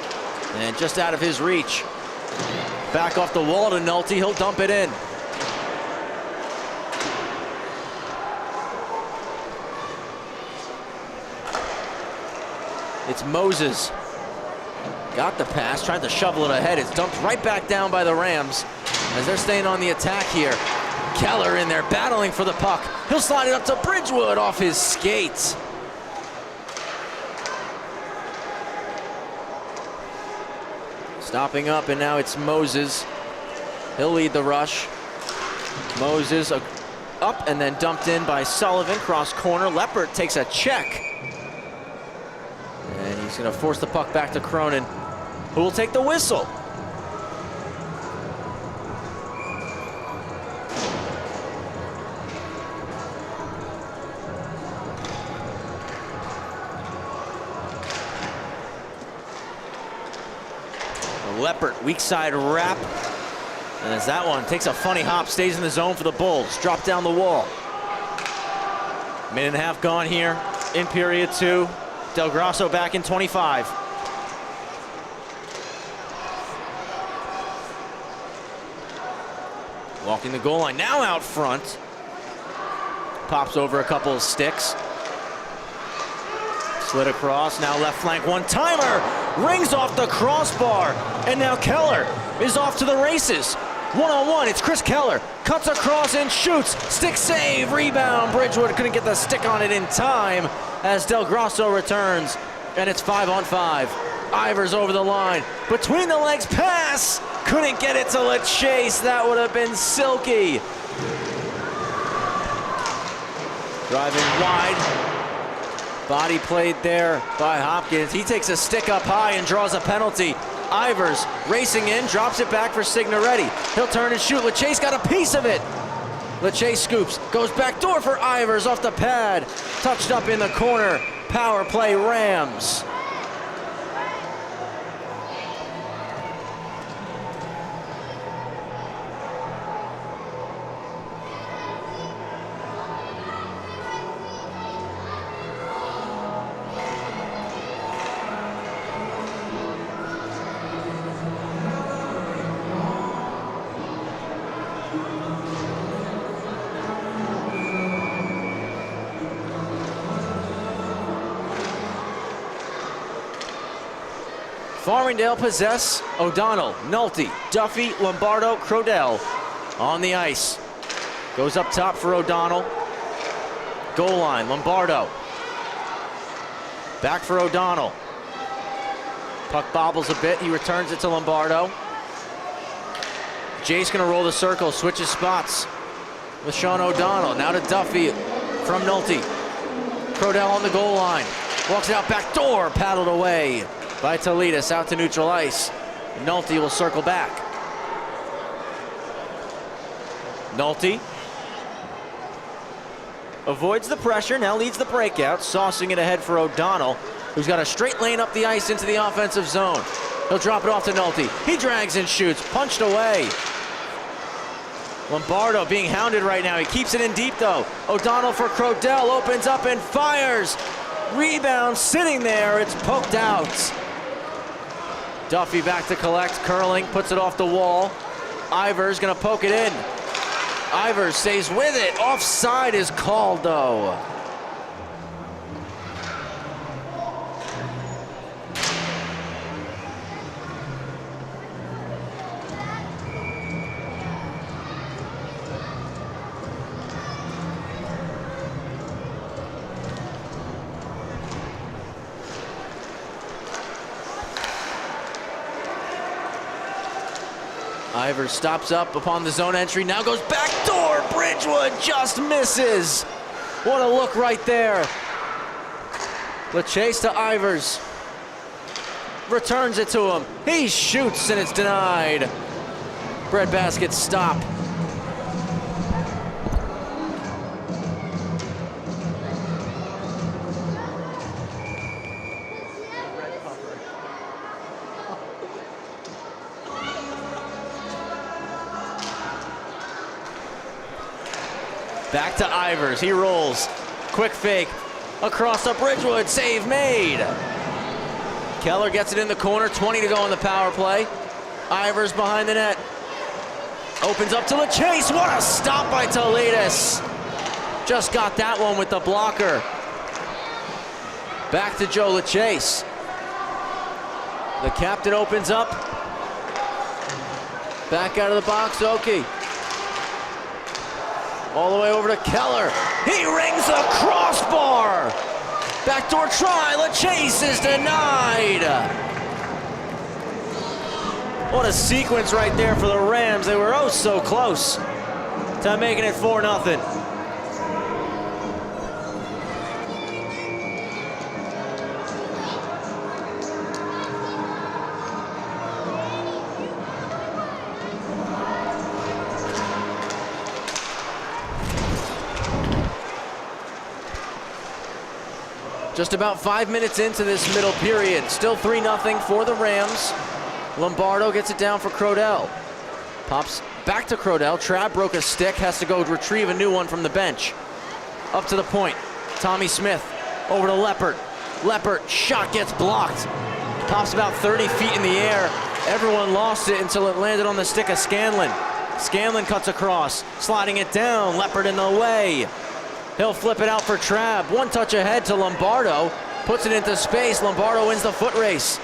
and just out of his reach. Back off the wall to Nolte, he'll dump it in. It's Moses. Got the pass, tried to shovel it ahead. It's dumped right back down by the Rams as they're staying on the attack here. Keller in there battling for the puck. He'll slide it up to Bridgewood off his skates. Stopping up, and now it's Moses. He'll lead the rush. Moses up and then dumped in by Sullivan. Cross corner. Leppert takes a check. And he's going to force the puck back to Cronin, who will take the whistle. Leppert, weak side wrap. And as that one takes a funny hop, stays in the zone for the Bulls. Drop down the wall. Minute and a half gone here in period 2. Del Grosso back in 25. Walking the goal line, now out front. Pops over a couple of sticks. Slid across, now left flank, one-timer. Rings off the crossbar, and now Keller is off to the races. One-on-one, it's Chris Keller. Cuts across and shoots. Stick save, rebound. Bridgewood couldn't get the stick on it in time as Del Grosso returns, and it's 5-on-5. Ivers over the line. Between the legs pass. Couldn't get it to LaChase. That would have been silky. Driving wide. Body played there by Hopkins. He takes a stick up high and draws a penalty. Ivers racing in, drops it back for Signoretti. He'll turn and shoot. LaChase got a piece of it. LaChase scoops, goes back door for Ivers off the pad. Touched up in the corner. Power play Rams. Farmingdale possess. O'Donnell, Nolte, Duffy, Lombardo, Crodell on the ice. Goes up top for O'Donnell. Goal line, Lombardo. Back for O'Donnell. Puck bobbles a bit, he returns it to Lombardo. Jace gonna roll the circle, switches spots with Sean O'Donnell. Now to Duffy from Nolte. Crodell on the goal line. Walks it out back door, paddled away by Toledas out to neutral ice. Nolte will circle back. Nolte avoids the pressure, now leads the breakout, saucing it ahead for O'Donnell, who's got a straight lane up the ice into the offensive zone. He'll drop it off to Nolte. He drags and shoots, punched away. Lombardo being hounded right now. He keeps it in deep though. O'Donnell for Crodell, opens up and fires. Rebound sitting there, it's poked out. Duffy back to collect, curling, puts it off the wall. Ivers gonna poke it in. Ivers stays with it. Offside is called though. Ivers stops up upon the zone entry, now goes back door. Bridgewood just misses. What a look right there. LeChase to Ivers. Returns it to him. He shoots and it's denied. Breadbasket stop. Back to Ivers, he rolls. Quick fake, across to Bridgewood, save made. Keller gets it in the corner, 20 to go in the power play. Ivers behind the net. Opens up to LeChase, what a stop by Toledas. Just got that one with the blocker. Back to Joe LeChase. The captain opens up. Back out of the box, Oki. All the way over to Keller. He rings the crossbar. Backdoor try, LeChase is denied. What a sequence right there for the Rams. They were oh so close to making it 4-0. Just about 5 minutes into this middle period. Still 3-0 for the Rams. Lombardo gets it down for Crodell. Pops back to Crodell. Trabb broke a stick, has to go retrieve a new one from the bench. Up to the point. Tommy Smith over to Leppert. Leppert, shot gets blocked. Pops about 30 feet in the air. Everyone lost it until it landed on the stick of Scanlon. Scanlon cuts across, sliding it down. Leppert in the way. He'll flip it out for Trabb. One touch ahead to Lombardo. Puts it into space. Lombardo wins the foot race.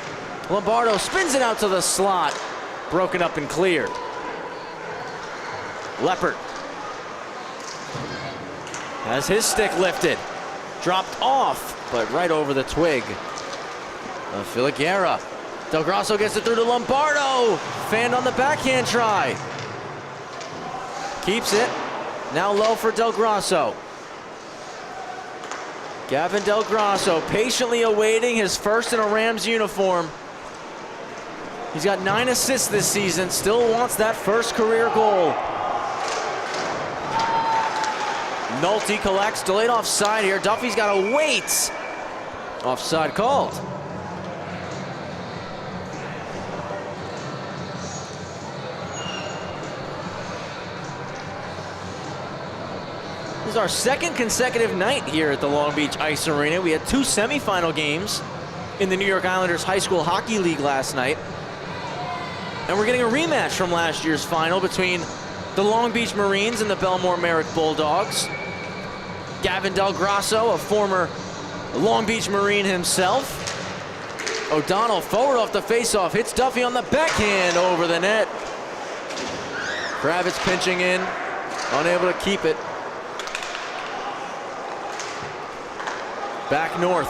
Lombardo spins it out to the slot. Broken up and cleared. Leppert has his stick lifted. Dropped off, but right over the twig of Filiguera. Del Grosso gets it through to Lombardo. Fanned on the backhand try. Keeps it. Now low for Del Grosso. Gavin Del Grosso patiently awaiting his first in a Rams uniform. He's got 9 assists this season, still wants that first career goal. Nolte collects, delayed offside here. Duffy's got to wait. Offside called. This is our second consecutive night here at the Long Beach Ice Arena. We had 2 semifinal games in the New York Islanders High School Hockey League last night. And we're getting a rematch from last year's final between the Long Beach Marines and the Belmore Merrick Bulldogs. Gavin Del Grosso, a former Long Beach Marine himself. O'Donnell forward off the faceoff, hits Duffy on the backhand over the net. Kravitz pinching in, unable to keep it. Back north,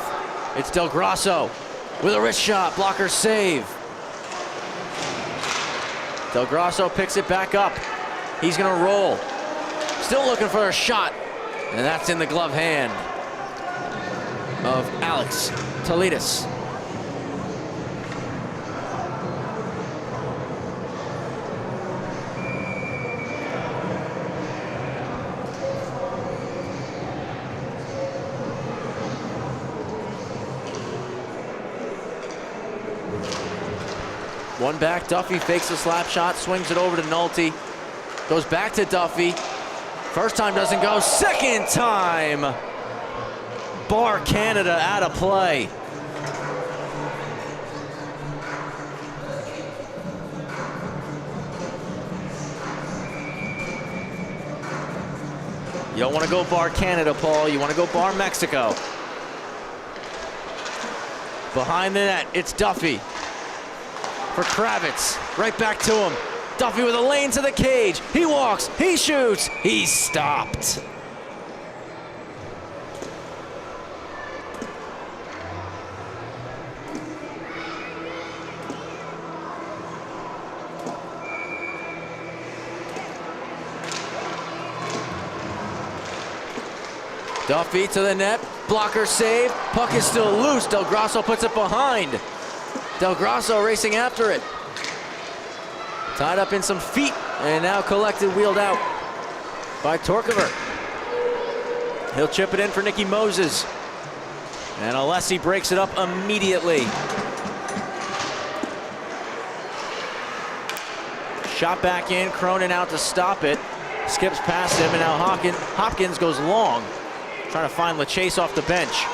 it's Del Grosso with a wrist shot, blocker save. Del Grosso picks it back up. He's gonna roll. Still looking for a shot, and that's in the glove hand of Alex Toledas. One back, Duffy fakes a slap shot, swings it over to Nolte. Goes back to Duffy. First time doesn't go, second time. Bar Canada out of play. You don't want to go Bar Canada, Paul. You want to go Bar Mexico. Behind the net, it's Duffy. For Kravitz, right back to him. Duffy with a lane to the cage. He walks, he shoots, he's stopped. Duffy to the net, blocker save, puck is still loose, Del Grosso puts it behind. Del Grosso racing after it. Tied up in some feet, and now collected, wheeled out by Torkover. He'll chip it in for Nicky Moses. And Alessi breaks it up immediately. Shot back in, Cronin out to stop it. Skips past him, and now Hopkins goes long. Trying to find LaChase off the bench.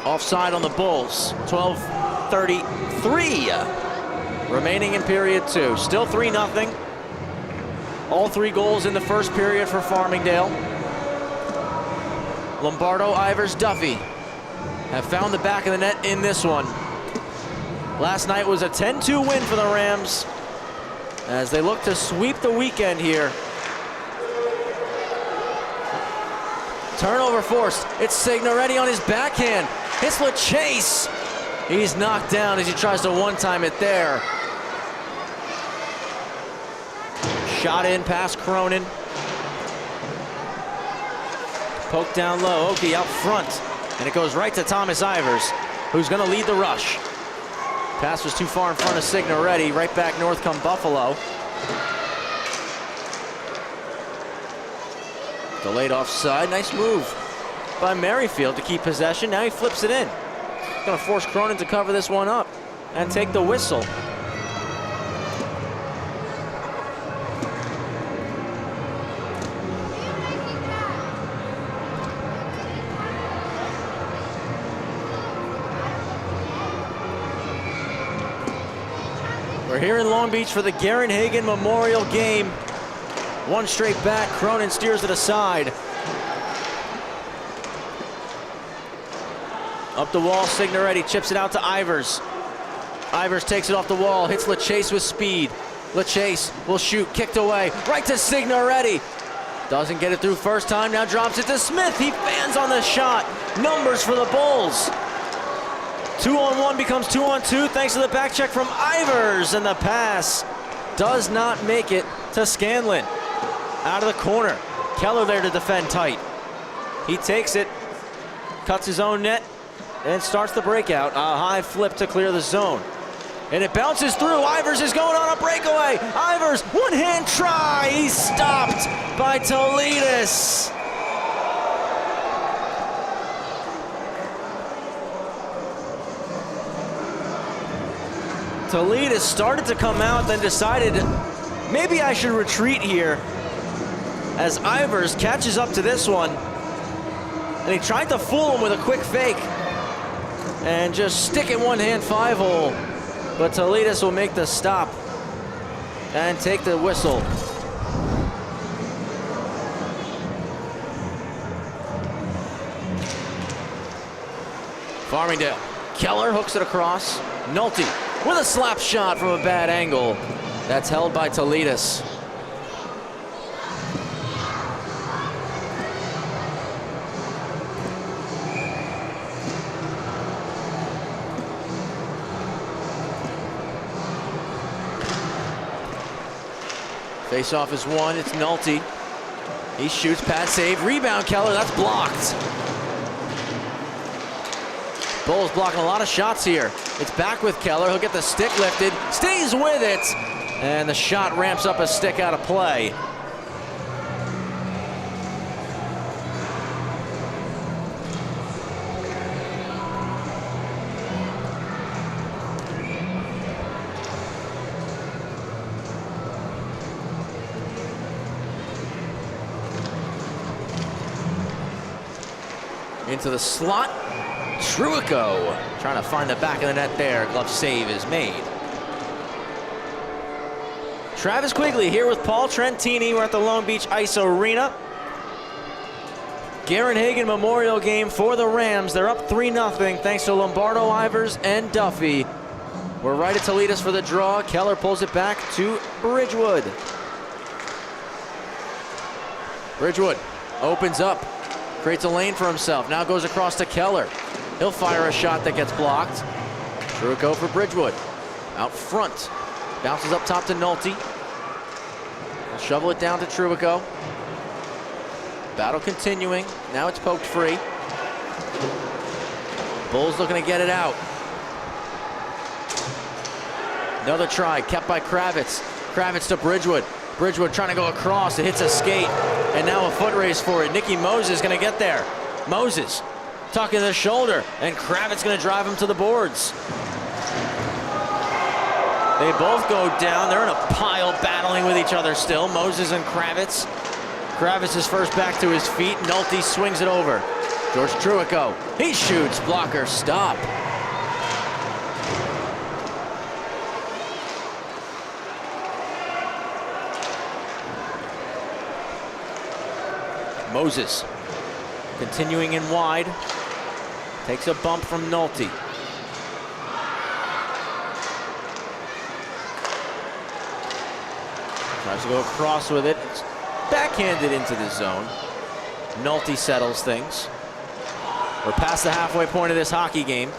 Offside on the Bulls. 12:33 remaining in period 2. Still 3-0. All 3 goals in the first period for Farmingdale. Lombardo, Ivers, Duffy have found the back of the net in this one. Last night was a 10-2 win for the Rams as they look to sweep the weekend here. Turnover forced. It's Signoretti on his backhand. Hits LaChase. He's knocked down as he tries to one-time it there. Shot in past Cronin. Poke down low. Oki out front. And it goes right to Thomas Ivers, who's going to lead the rush. Pass was too far in front of Signoretti. Right back north come Buffalo. Delayed offside. Nice move by Merrifield to keep possession. Now he flips it in. Going to force Cronin to cover this one up and take the whistle. We're here in Long Beach for the Garen Hagen Memorial Game. One straight back, Cronin steers it aside. Up the wall, Signoretti chips it out to Ivers. Ivers takes it off the wall, hits LaChase with speed. LaChase will shoot, kicked away, right to Signoretti. Doesn't get it through first time, now drops it to Smith. He fans on the shot. Numbers for the Bulls. 2-on-1 becomes 2-on-2 thanks to the back check from Ivers, and the pass does not make it to Scanlon. Out of the corner, Keller there to defend tight. He takes it, cuts his own net, and starts the breakout. A high flip to clear the zone. And it bounces through. Ivers is going on a breakaway. Ivers, one-hand try. He's stopped by Toledas. Toledas started to come out, then decided maybe I should retreat here as Ivers catches up to this one. And he tried to fool him with a quick fake and just stick it one-hand 5-hole. But Toledas will make the stop and take the whistle. Farmingdale. Keller hooks it across. Nolte with a slap shot from a bad angle. That's held by Toledas. Face-off is won. It's Nolte. He shoots, pass save, rebound Keller. That's blocked. Bulls blocking a lot of shots here. It's back with Keller. He'll get the stick lifted, stays with it, and the shot ramps up a stick out of play. Into the slot. Truico trying to find the back of the net there. Glove save is made. Travis Quigley here with Paul Trentini. We're at the Long Beach Ice Arena. Garen Hagen Memorial Game for the Rams. They're up 3-0 thanks to Lombardo, Ivers, and Duffy. We're right at Toledas for the draw. Keller pulls it back to Bridgewood. Bridgewood opens up. Creates a lane for himself. Now goes across to Keller. He'll fire a shot that gets blocked. Truico for Bridgewood. Out front. Bounces up top to Nolte. He'll shovel it down to Truico. Battle continuing. Now it's poked free. Bulls looking to get it out. Another try, kept by Kravitz. Kravitz to Bridgewood. Bridgewood trying to go across. It hits a skate, and now a foot race for it. Nicky Moses going to get there. Moses tucking the shoulder, and Kravitz going to drive him to the boards. They both go down. They're in a pile battling with each other still, Moses and Kravitz. Kravitz is first back to his feet. Nolte swings it over. George Truico, he shoots. Blocker stop. Moses continuing in wide. Takes a bump from Nolte. Tries to go across with it. It's backhanded into the zone. Nolte settles things. We're past the halfway point of this hockey game.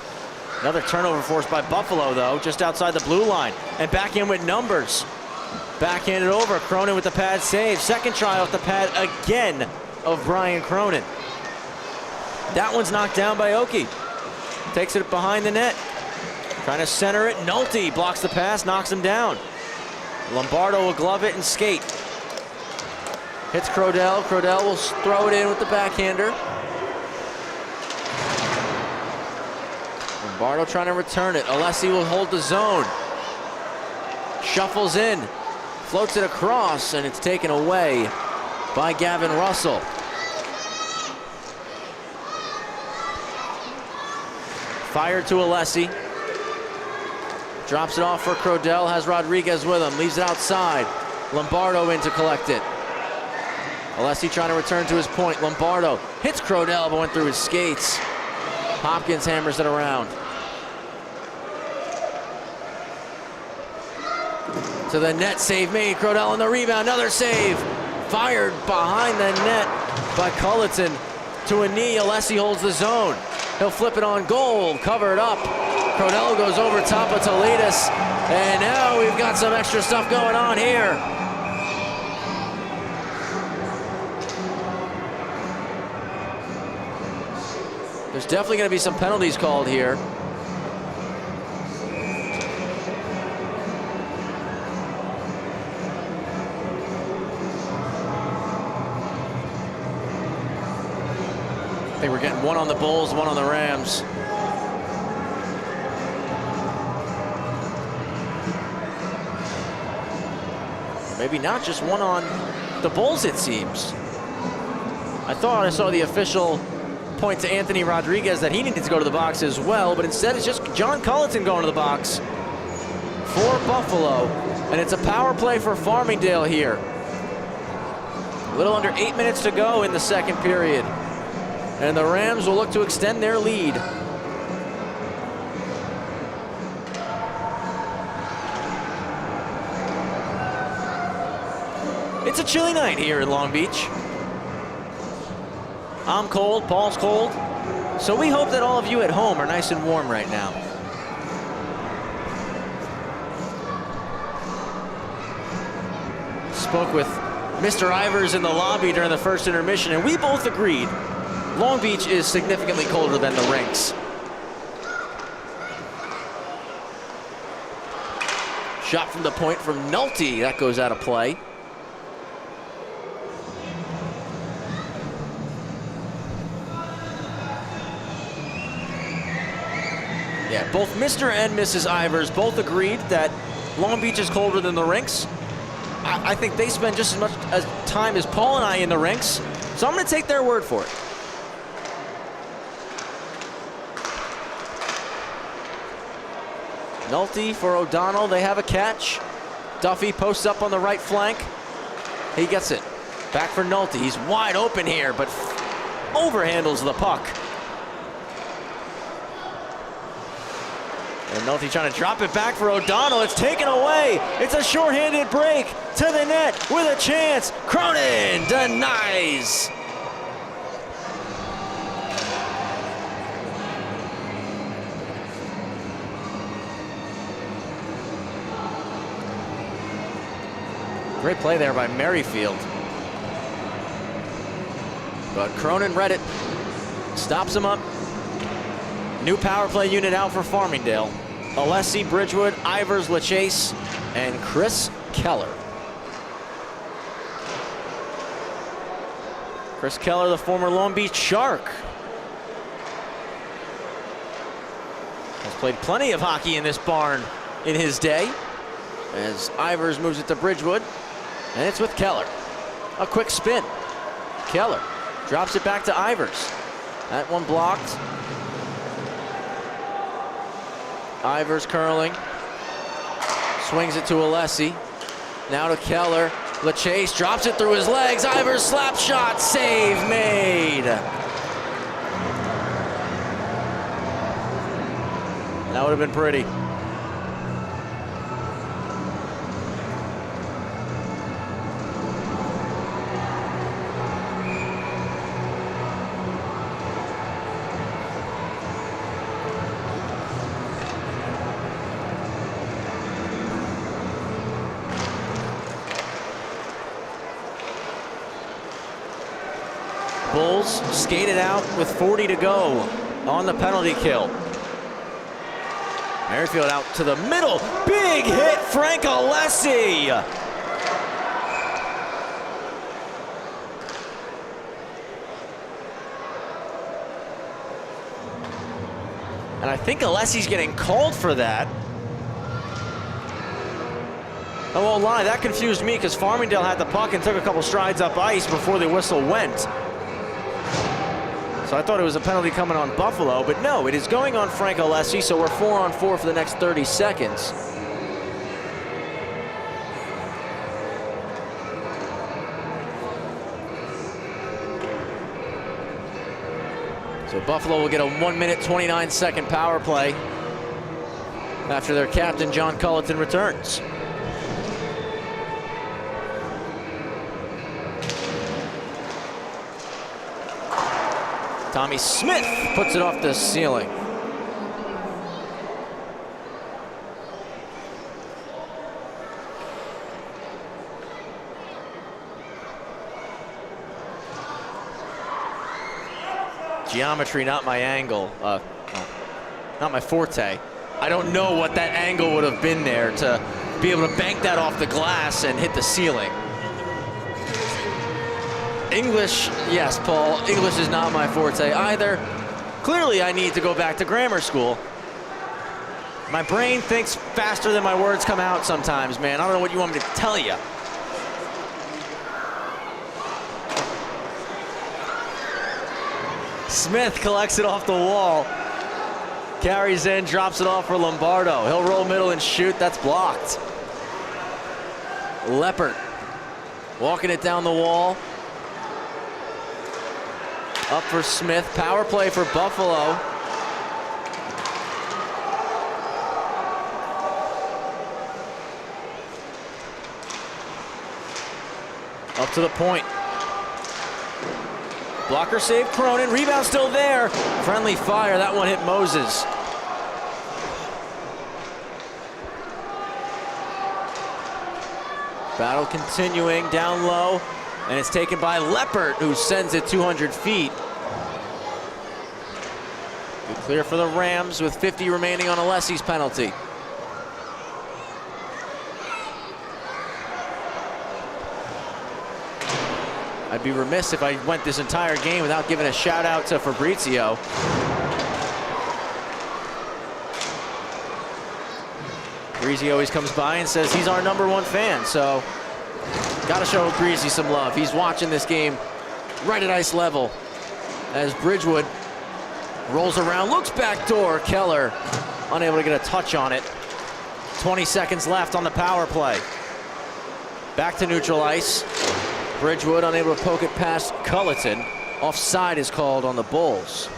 Another turnover forced by Buffalo, though, just outside the blue line. And back in with numbers. Backhanded over. Cronin with the pad save. Second try off the pad again of Brian Cronin. That one's knocked down by Oki. Takes it behind the net. Trying to center it. Nolte blocks the pass, knocks him down. Lombardo will glove it and skate. Hits Crodell. Crodell will throw it in with the backhander. Lombardo trying to return it. Alessi will hold the zone. Shuffles in. Floats it across, and it's taken away by Gavin Russell. Fired to Alessi. Drops it off for Crodell. Has Rodriguez with him. Leaves it outside. Lombardo in to collect it. Alessi trying to return to his point. Lombardo hits Crodell, but went through his skates. Hopkins hammers it around. To the net, save made. Crodell on the rebound, another save. Fired behind the net by Culleton to a knee. Alessi holds the zone. He'll flip it on goal, covered up. Crodell goes over top of Toledas, and now we've got some extra stuff going on here. There's definitely going to be some penalties called here. I think we're getting one on the Bulls, one on the Rams. Maybe not just one on the Bulls, it seems. I thought I saw the official point to Anthony Rodriguez that he needed to go to the box as well, but instead it's just John Culleton going to the box for Buffalo. And it's a power play for Farmingdale here. A little under 8 minutes to go in the second period. And the Rams will look to extend their lead. It's a chilly night here in Long Beach. I'm cold, Paul's cold. So we hope that all of you at home are nice and warm right now. Spoke with Mr. Ivers in the lobby during the first intermission, and we both agreed Long Beach is significantly colder than the rinks. Shot from the point from Nolte. That goes out of play. Yeah, both Mr. and Mrs. Ivers both agreed that Long Beach is colder than the rinks. I think they spend just as much time as Paul and I in the rinks, so I'm going to take their word for it. Nolte for O'Donnell. They have a catch. Duffy posts up on the right flank. He gets it. Back for Nolte. He's wide open here, but overhandles the puck. And Nolte trying to drop it back for O'Donnell. It's taken away. It's a shorthanded break to the net with a chance. Cronin denies. Great play there by Merrifield. But Cronin read it, stops him up. New power play unit out for Farmingdale. Alessi, Bridgewood, Ivers, LaChase, and Chris Keller. Chris Keller, the former Long Beach Shark. Has played plenty of hockey in this barn in his day. As Ivers moves it to Bridgewood, and it's with Keller. A quick spin. Keller drops it back to Ivers. That one blocked. Ivers curling. Swings it to Alessi. Now to Keller. LaChase drops it through his legs. Ivers slap shot. Save made. That would have been pretty. Bulls skated out with 40 to go on the penalty kill. Merrifield out to the middle. Big hit, Frank Alessi. And I think Alessi's getting called for that. I won't lie, that confused me because Farmingdale had the puck and took a couple strides up ice before the whistle went. So I thought it was a penalty coming on Buffalo, but no, it is going on Frank Alessi, so we're 4-on-4 for the next 30 seconds. So Buffalo will get a 1-minute, 29-second power play after their captain, John Culleton, returns. Tommy Smith puts it off the ceiling. Geometry, not my angle. Not my forte. I don't know what that angle would have been there to be able to bank that off the glass and hit the ceiling. English, yes, Paul, English is not my forte either. Clearly, I need to go back to grammar school. My brain thinks faster than my words come out sometimes, man. I don't know what you want me to tell you. Smith collects it off the wall. Carries in, drops it off for Lombardo. He'll roll middle and shoot. That's blocked. Leppert walking it down the wall. Up for Smith. Power play for Buffalo. Up to the point. Blocker save Cronin. Rebound still there. Friendly fire. That one hit Moses. Battle continuing down low. And it's taken by Leppert, who sends it 200 feet. Good clear for the Rams with 50 remaining on Alessi's penalty. I'd be remiss if I went this entire game without giving a shout out to Fabrizio. Breezy always comes by and says he's our #1 fan, so got to show Breezy some love. He's watching this game right at ice level as Bridgewood rolls around, looks back door. Keller unable to get a touch on it. 20 seconds left on the power play. Back to neutral ice. Bridgewood unable to poke it past Culleton. Offside is called on the Bulls.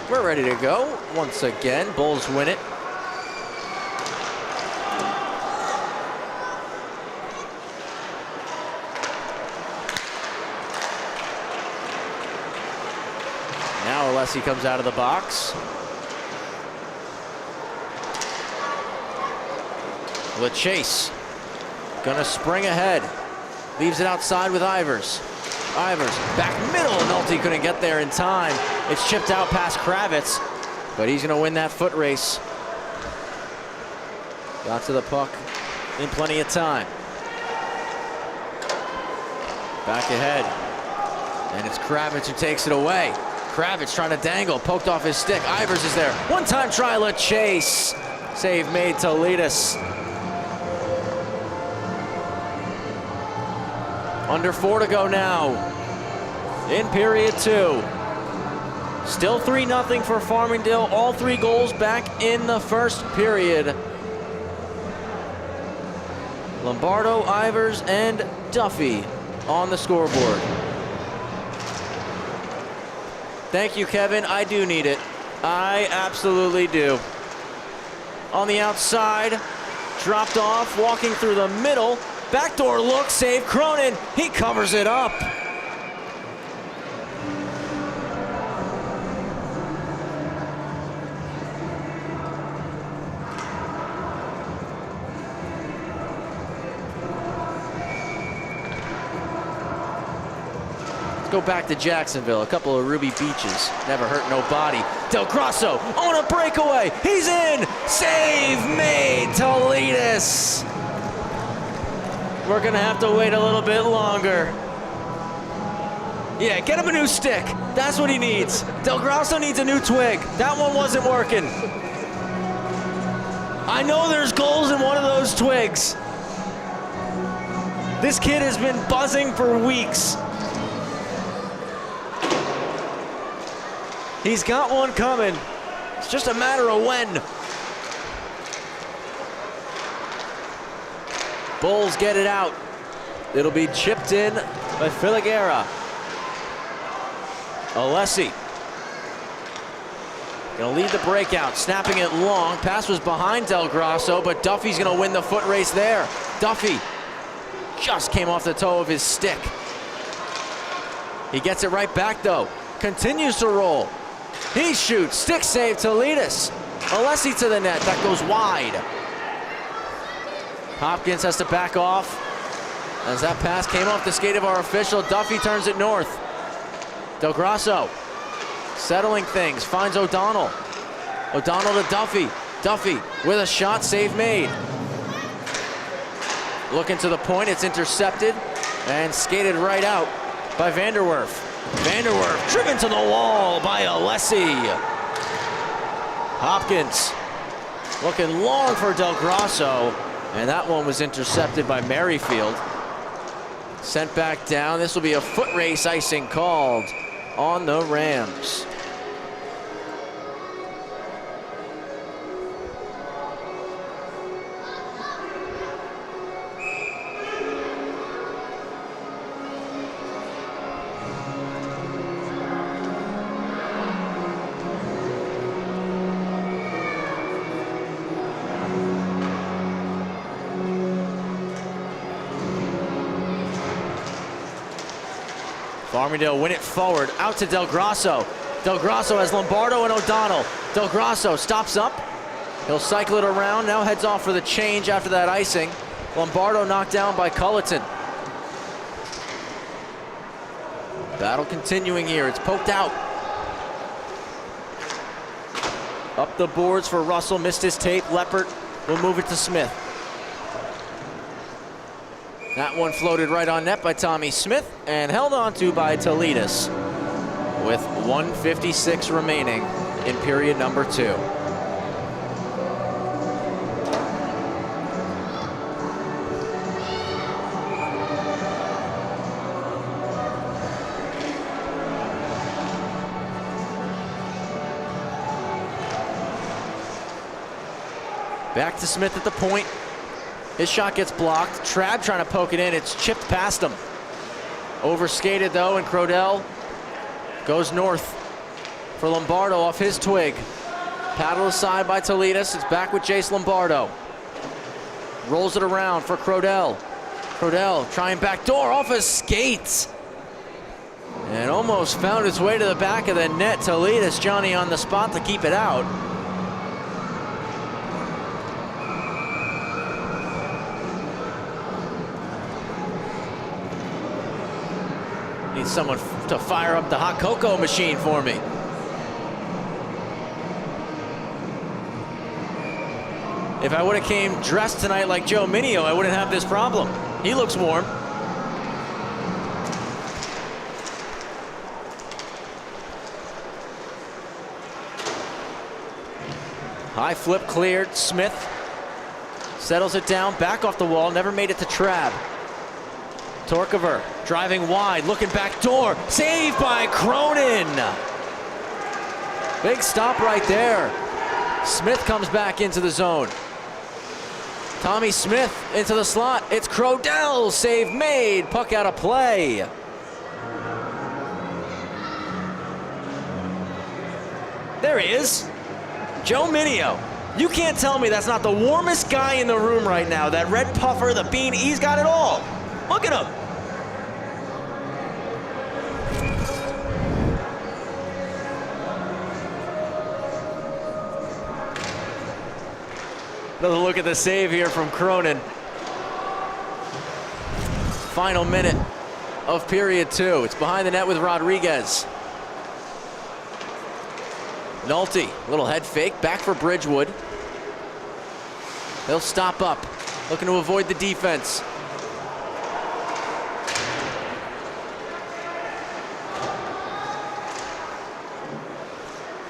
We're ready to go. Once again, Bulls win it. Now Alessi comes out of the box. LaChase gonna spring ahead. Leaves it outside with Ivers. Ivers back middle. Nolte couldn't get there in time. It's chipped out past Kravitz, but he's gonna win that foot race. Got to the puck in plenty of time. Back ahead. And it's Kravitz who takes it away. Kravitz trying to dangle, poked off his stick. Ivers is there. One-time try, LaChase. Save made to Leadus. Under 4 to go now in period 2. Still 3-0 for Farmingdale. All 3 goals back in the first period. Lombardo, Ivers, and Duffy on the scoreboard. Thank you, Kevin. I do need it. I absolutely do. On the outside, dropped off, walking through the middle. Backdoor look, save Cronin. He covers it up. Let's go back to Jacksonville. A couple of Ruby Beaches. Never hurt nobody. Del Grosso on a breakaway. He's in. Save made to Leadus. We're gonna have to wait a little bit longer. Yeah, get him a new stick. That's what he needs. Del Grosso needs a new twig. That one wasn't working. I know there's goals in one of those twigs. This kid has been buzzing for weeks. He's got one coming. It's just a matter of when. Bulls get it out. It'll be chipped in by Filiguera. Alessi gonna lead the breakout, snapping it long. Pass was behind Del Grosso, but Duffy's gonna win the foot race there. Duffy just came off the toe of his stick. He gets it right back though. Continues to roll. He shoots, stick save to Leadus. Alessi to the net, that goes wide. Hopkins has to back off as that pass came off the skate of our official. Duffy turns it north. Del Grosso settling things, finds O'Donnell. O'Donnell to Duffy. Duffy with a shot, save made. Looking to the point, it's intercepted and skated right out by Vanderwerf. Vanderwerf driven to the wall by Alessi. Hopkins looking long for Del Grosso. And that one was intercepted by Merrifield. Sent back down. This will be a foot race, icing called on the Rams. Farmingdale win it forward, out to Del Grosso. Del Grosso has Lombardo and O'Donnell. Del Grosso stops up. He'll cycle it around, now heads off for the change after that icing. Lombardo knocked down by Culleton. Battle continuing here, it's poked out. Up the boards for Russell, missed his tape. Leppert will move it to Smith. That one floated right on net by Tommy Smith and held on to by Leadus with 1:56 remaining in period number 2. Back to Smith at the point. His shot gets blocked. Trabb trying to poke it in. It's chipped past him. Overskated though, and Crodell goes north. for Lombardo off his twig. Paddle aside by Toledas. It's back with Jace Lombardo. Rolls it around for Crodell. Crodell trying backdoor off his skates. And almost found its way to the back of the net. Toledas, Johnny on the spot to keep it out. Need someone to fire up the hot cocoa machine for me. If I would have came dressed tonight like Joe Mineo, I wouldn't have this problem. He looks warm. High flip cleared. Smith settles it down, back off the wall, never made it to Trabb. Torkover driving wide, looking back door, saved by Cronin. Big stop right there. Smith comes back into the zone. Tommy Smith into the slot. It's Crodell, save made, puck out of play. There he is, Joe Mineo. You can't tell me that's not the warmest guy in the room right now. That red puffer, the bean, he's got it all. Look at him. Another look at the save here from Cronin. Final minute of period 2. It's behind the net with Rodriguez. Nolte, little head fake, back for Bridgewood. They'll stop up, looking to avoid the defense.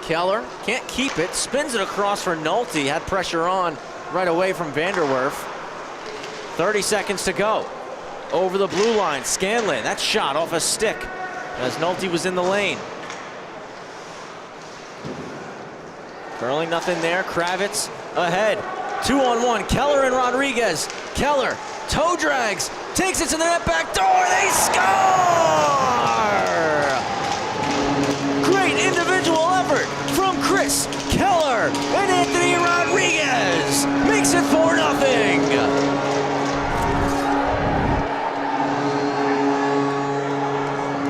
Keller can't keep it, spins it across for Nolte, had pressure on right away from Vanderwerf. 30 seconds to go. Over the blue line, Scanlon, that shot off a stick as Nolte was in the lane. Curling nothing there, Kravitz ahead. 2-on-1, Keller and Rodriguez. Keller, toe drags, takes it to the net, back door, they score! Great individual effort from Chris Keller, and Anthony Rodriguez makes it 4-0.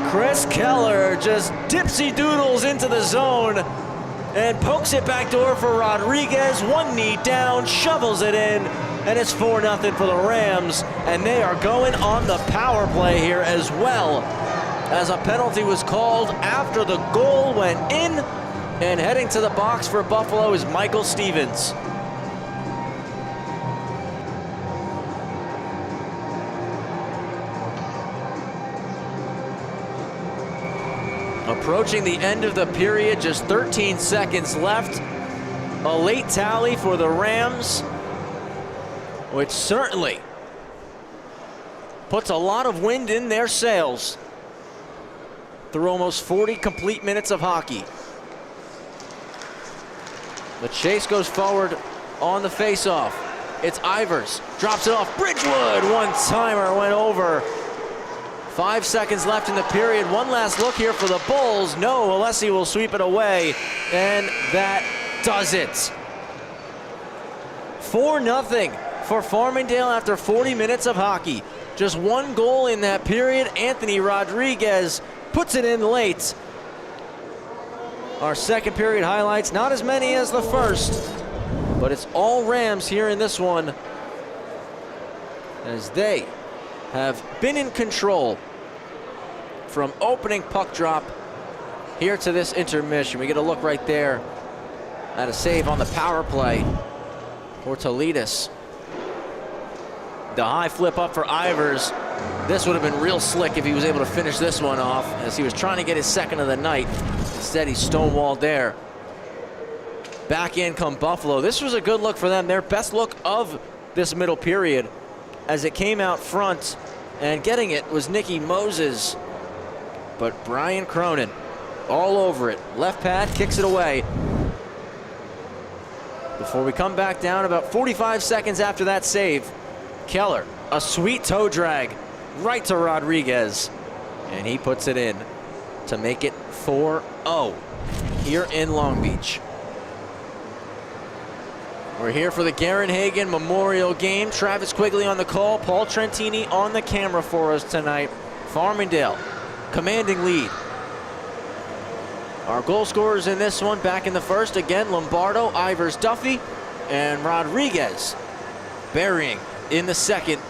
Chris Keller just dipsy doodles into the zone and pokes it back door for Rodriguez. One knee down, shovels it in, and it's 4-0 for the Rams, and they are going on the power play here as well, as a penalty was called after the goal went in, and heading to the box for Buffalo is Michael Stevens. Approaching the end of the period, just 13 seconds left. A late tally for the Rams, which certainly puts a lot of wind in their sails through almost 40 complete minutes of hockey. The chase goes forward on the faceoff. It's Ivers, drops it off. Bridgewood, one-timer went over. 5 seconds left in the period. One last look here for the Bulls. No, Alessi will sweep it away, and that does it. 4-0 for Farmingdale after 40 minutes of hockey. Just one goal in that period. Anthony Rodriguez puts it in late. Our second period highlights, not as many as the first, but it's all Rams here in this one, as they have been in control from opening puck drop here to this intermission. We get a look right there at a save on the power play for Toledas. The high flip up for Ivers. This would have been real slick if he was able to finish this one off, as he was trying to get his second of the night. Instead, he stonewalled there. Back in come Buffalo. This was a good look for them, their best look of this middle period, as it came out front, and getting it was Nicky Moses. But Brian Cronin all over it. Left pad, kicks it away. Before we come back down, about 45 seconds after that save, Keller, a sweet toe drag right to Rodriguez, and he puts it in to make it 4-0. here in Long Beach. We're here for the Garen Hagen Memorial Game. Travis Quigley on the call, Paul Trentini on the camera for us tonight. Farmingdale, commanding lead. Our goal scorers in this one back in the first, again, Lombardo, Ivers, Duffy, and Rodriguez burying in the second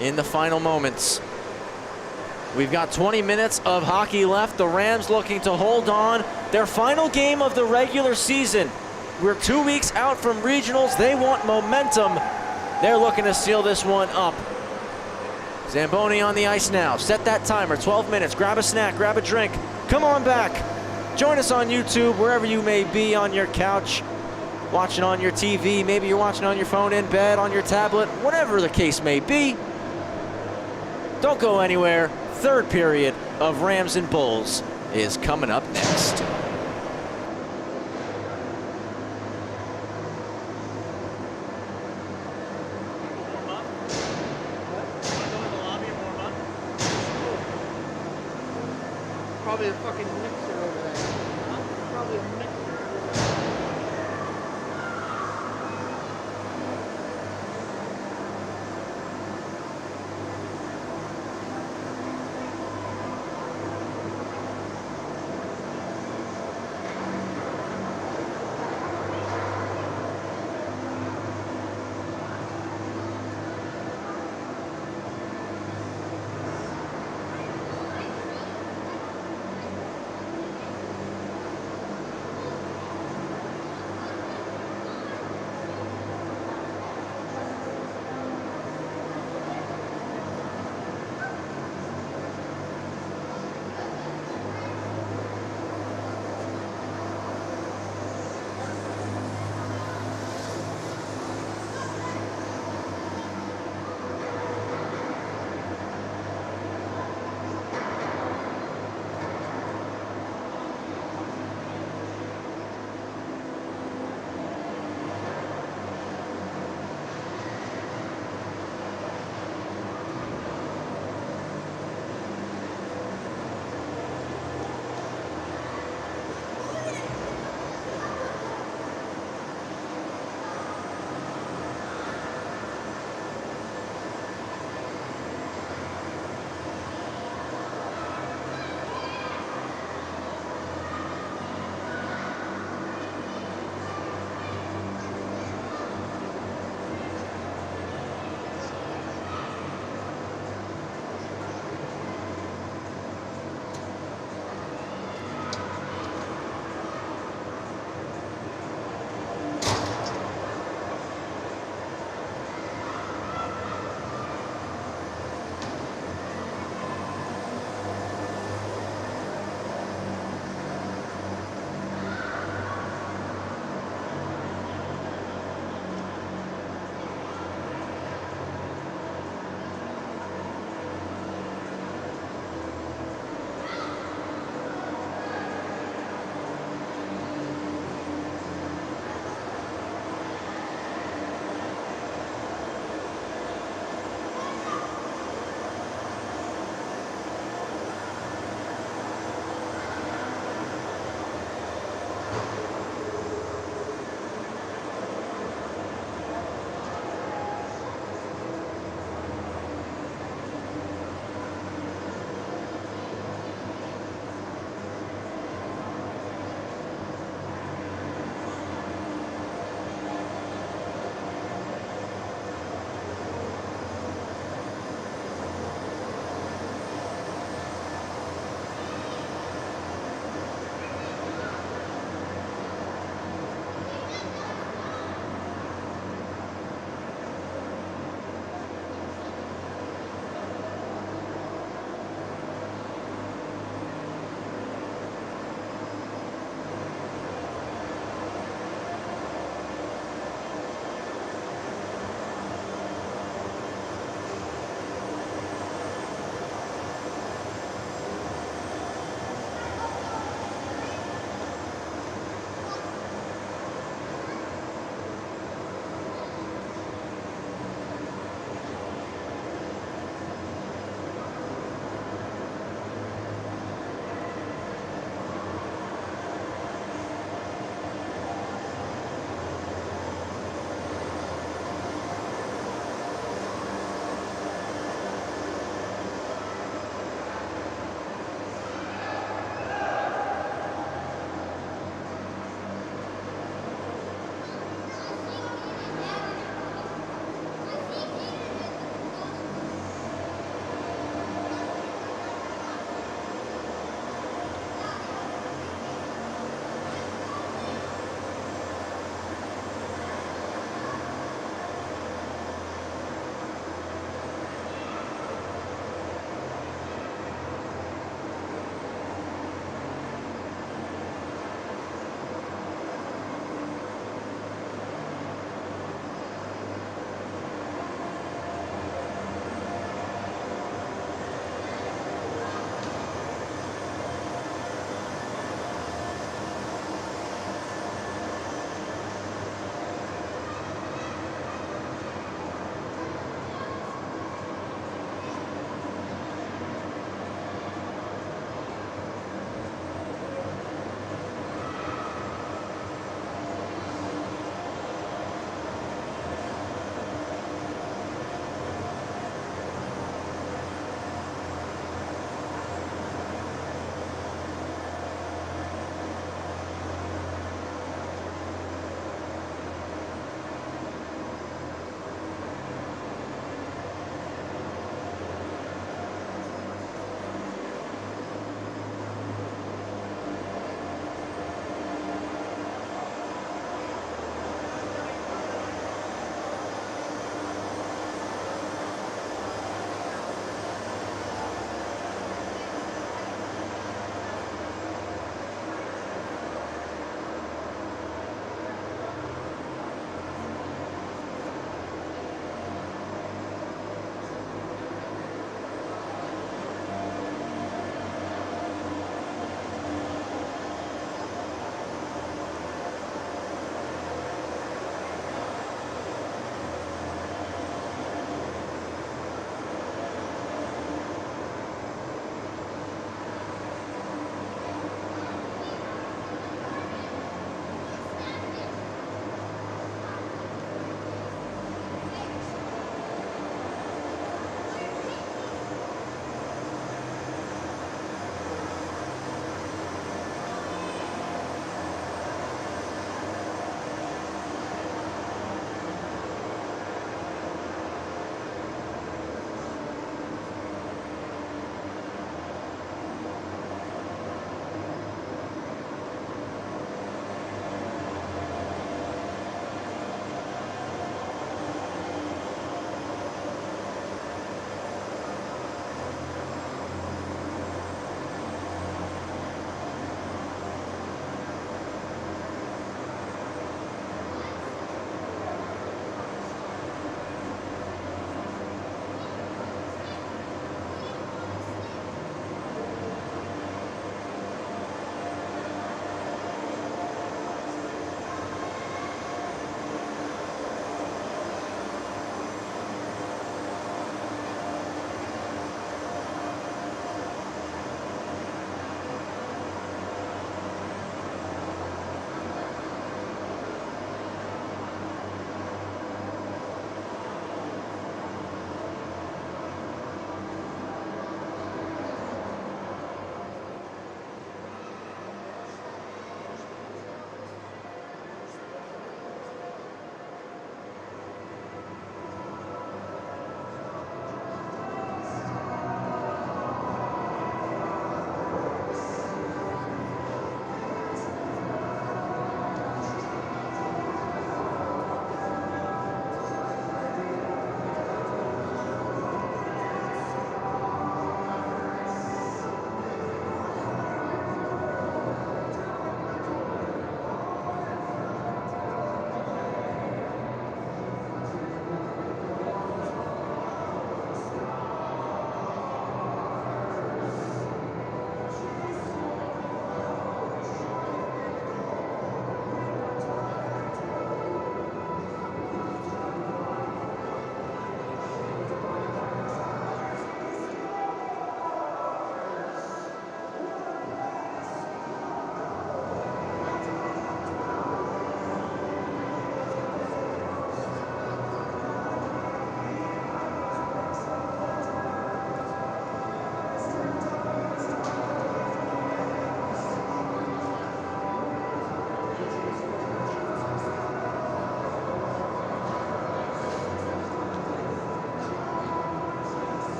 in the final moments. We've got 20 minutes of hockey left. The Rams looking to hold on. Their final game of the regular season. We're 2 weeks out from regionals. They want momentum. They're looking to seal this one up. Zamboni on the ice now. Set that timer, 12 minutes. Grab a snack, grab a drink. Come on back. Join us on YouTube, wherever you may be, on your couch, watching on your TV. Maybe you're watching on your phone, in bed, on your tablet, whatever the case may be. Don't go anywhere. Third period of Rams and Bulls is coming up next. Probably a fucking mixer over there. Probably a mixer.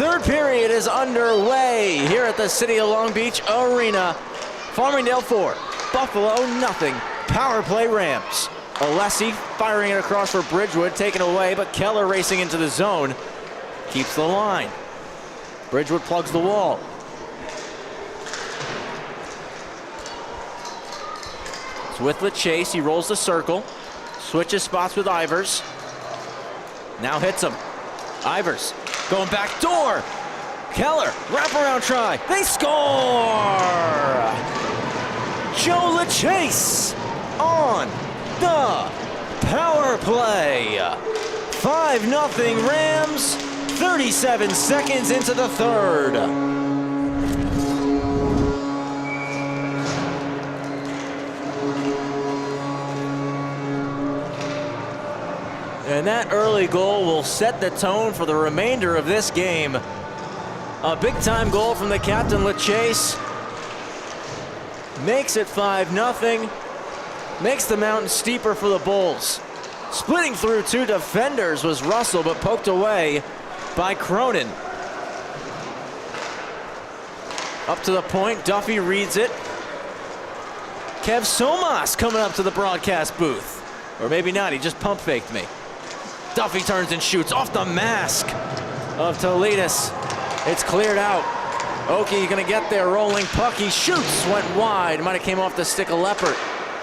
Third period is underway here at the City of Long Beach Arena. Farmingdale 4, Buffalo nothing. Power play Rams. Alessi firing it across for Bridgewood, taken away, but Keller racing into the zone. Keeps the line. Bridgewood plugs the wall. It's with LeChase, he rolls the circle. Switches spots with Ivers. Now hits him. Ivers going back door. Keller, wraparound try. They score! Joe LeChase on the power play. 5-0 Rams, 37 seconds into the third. And that early goal will set the tone for the remainder of this game. A big-time goal from the captain, LeChase. Makes it 5-0. Makes the mountain steeper for the Bulls. Splitting through two defenders was Russell, but poked away by Cronin. Up to the point, Duffy reads it. Kev Somas coming up to the broadcast booth. Or maybe not, he just pump faked me. Duffy turns and shoots off the mask of Toledas. It's cleared out. Oki gonna get there, rolling puck. He shoots, went wide. Might have came off the stick of Leopard.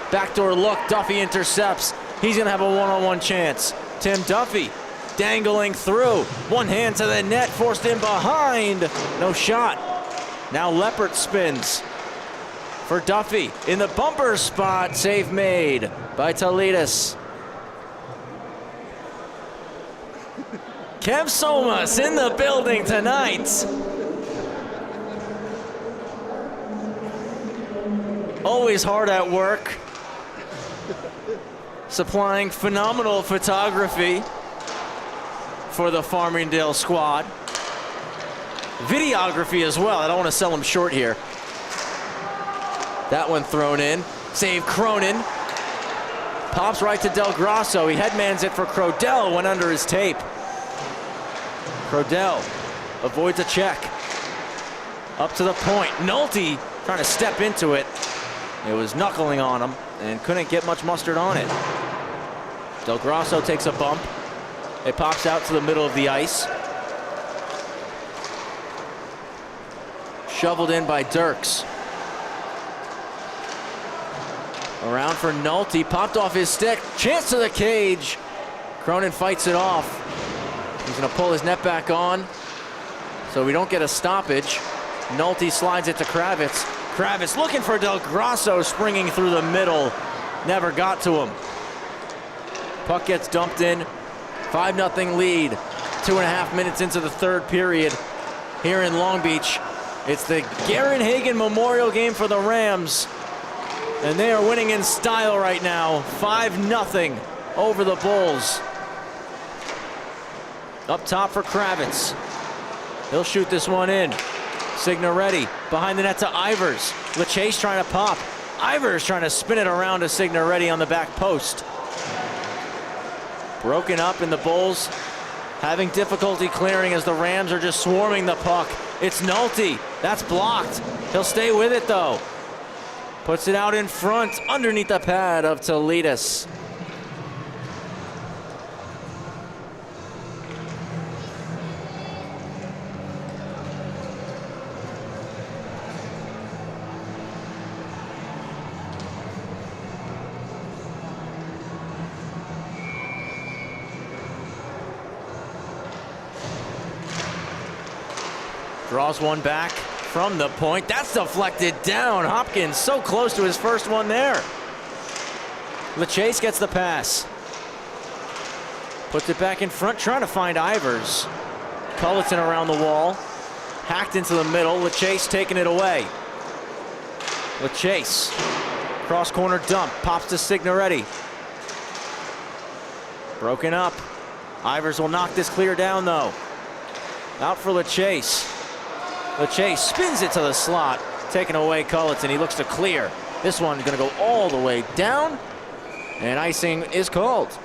Backdoor look, Duffy intercepts. He's gonna have a one-on-one chance. Tim Duffy dangling through. One hand to the net, forced in behind. No shot. Now Leopard spins for Duffy in the bumper spot. Save made by Toledas. Kev Somas in the building tonight. Always hard at work. Supplying phenomenal photography for the Farmingdale squad. Videography as well. I don't want to sell him short here. That one thrown in. Save Cronin. Pops right to Del Grosso. He headmans it for Crodell. Went under his tape. Crodell avoids a check. Up to the point. Nolte trying to step into it. It was knuckling on him and couldn't get much mustard on it. Del Grosso takes a bump. It pops out to the middle of the ice. Shoveled in by Dirks. Around for Nolte. Popped off his stick. Chance to the cage. Cronin fights it off. He's going to pull his net back on so we don't get a stoppage. Nolte slides it to Kravitz. Kravitz looking for Del Grosso, springing through the middle. Never got to him. Puck gets dumped in. 5-0 lead. 2.5 minutes into the third period here in Long Beach. It's the Garen Hagen Memorial Game for the Rams. And they are winning in style right now. 5-0 over the Bulls. Up top for Kravitz. He'll shoot this one in. Signoretti behind the net to Ivers. LeChase trying to pop. Ivers trying to spin it around to Signoretti on the back post. Broken up, and the Bulls having difficulty clearing as the Rams are just swarming the puck. It's Nolte. That's blocked. He'll stay with it though. Puts it out in front underneath the pad of Toledas. Draws one back from the point. That's deflected down. Hopkins so close to his first one there. LeChase gets the pass. Puts it back in front, trying to find Ivers. Culleton around the wall. Hacked into the middle. LeChase taking it away. LeChase. Cross corner dump. Pops to Signoretti. Broken up. Ivers will knock this clear down though. Out for LeChase. LeChase spins it to the slot, taking away Culleton. He looks to clear. This one's going to go all the way down, and icing is called.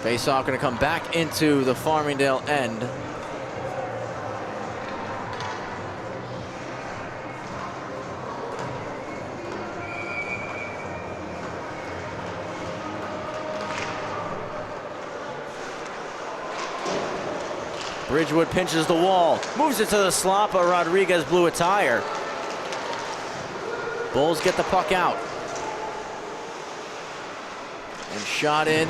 Face-off going to come back into the Farmingdale end. Bridgewood pinches the wall, moves it to the slot, but Rodriguez blew a tire. Bulls get the puck out. And shot in.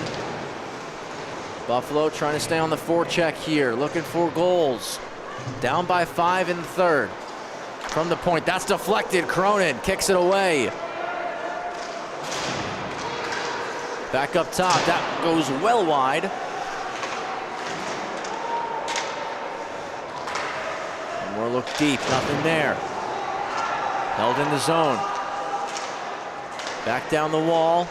Buffalo trying to stay on the forecheck here, looking for goals. Down by 5 in the third. From the point, that's deflected. Cronin kicks it away. Back up top, that goes well wide. More look deep, nothing there. Held in the zone. Back down the wall.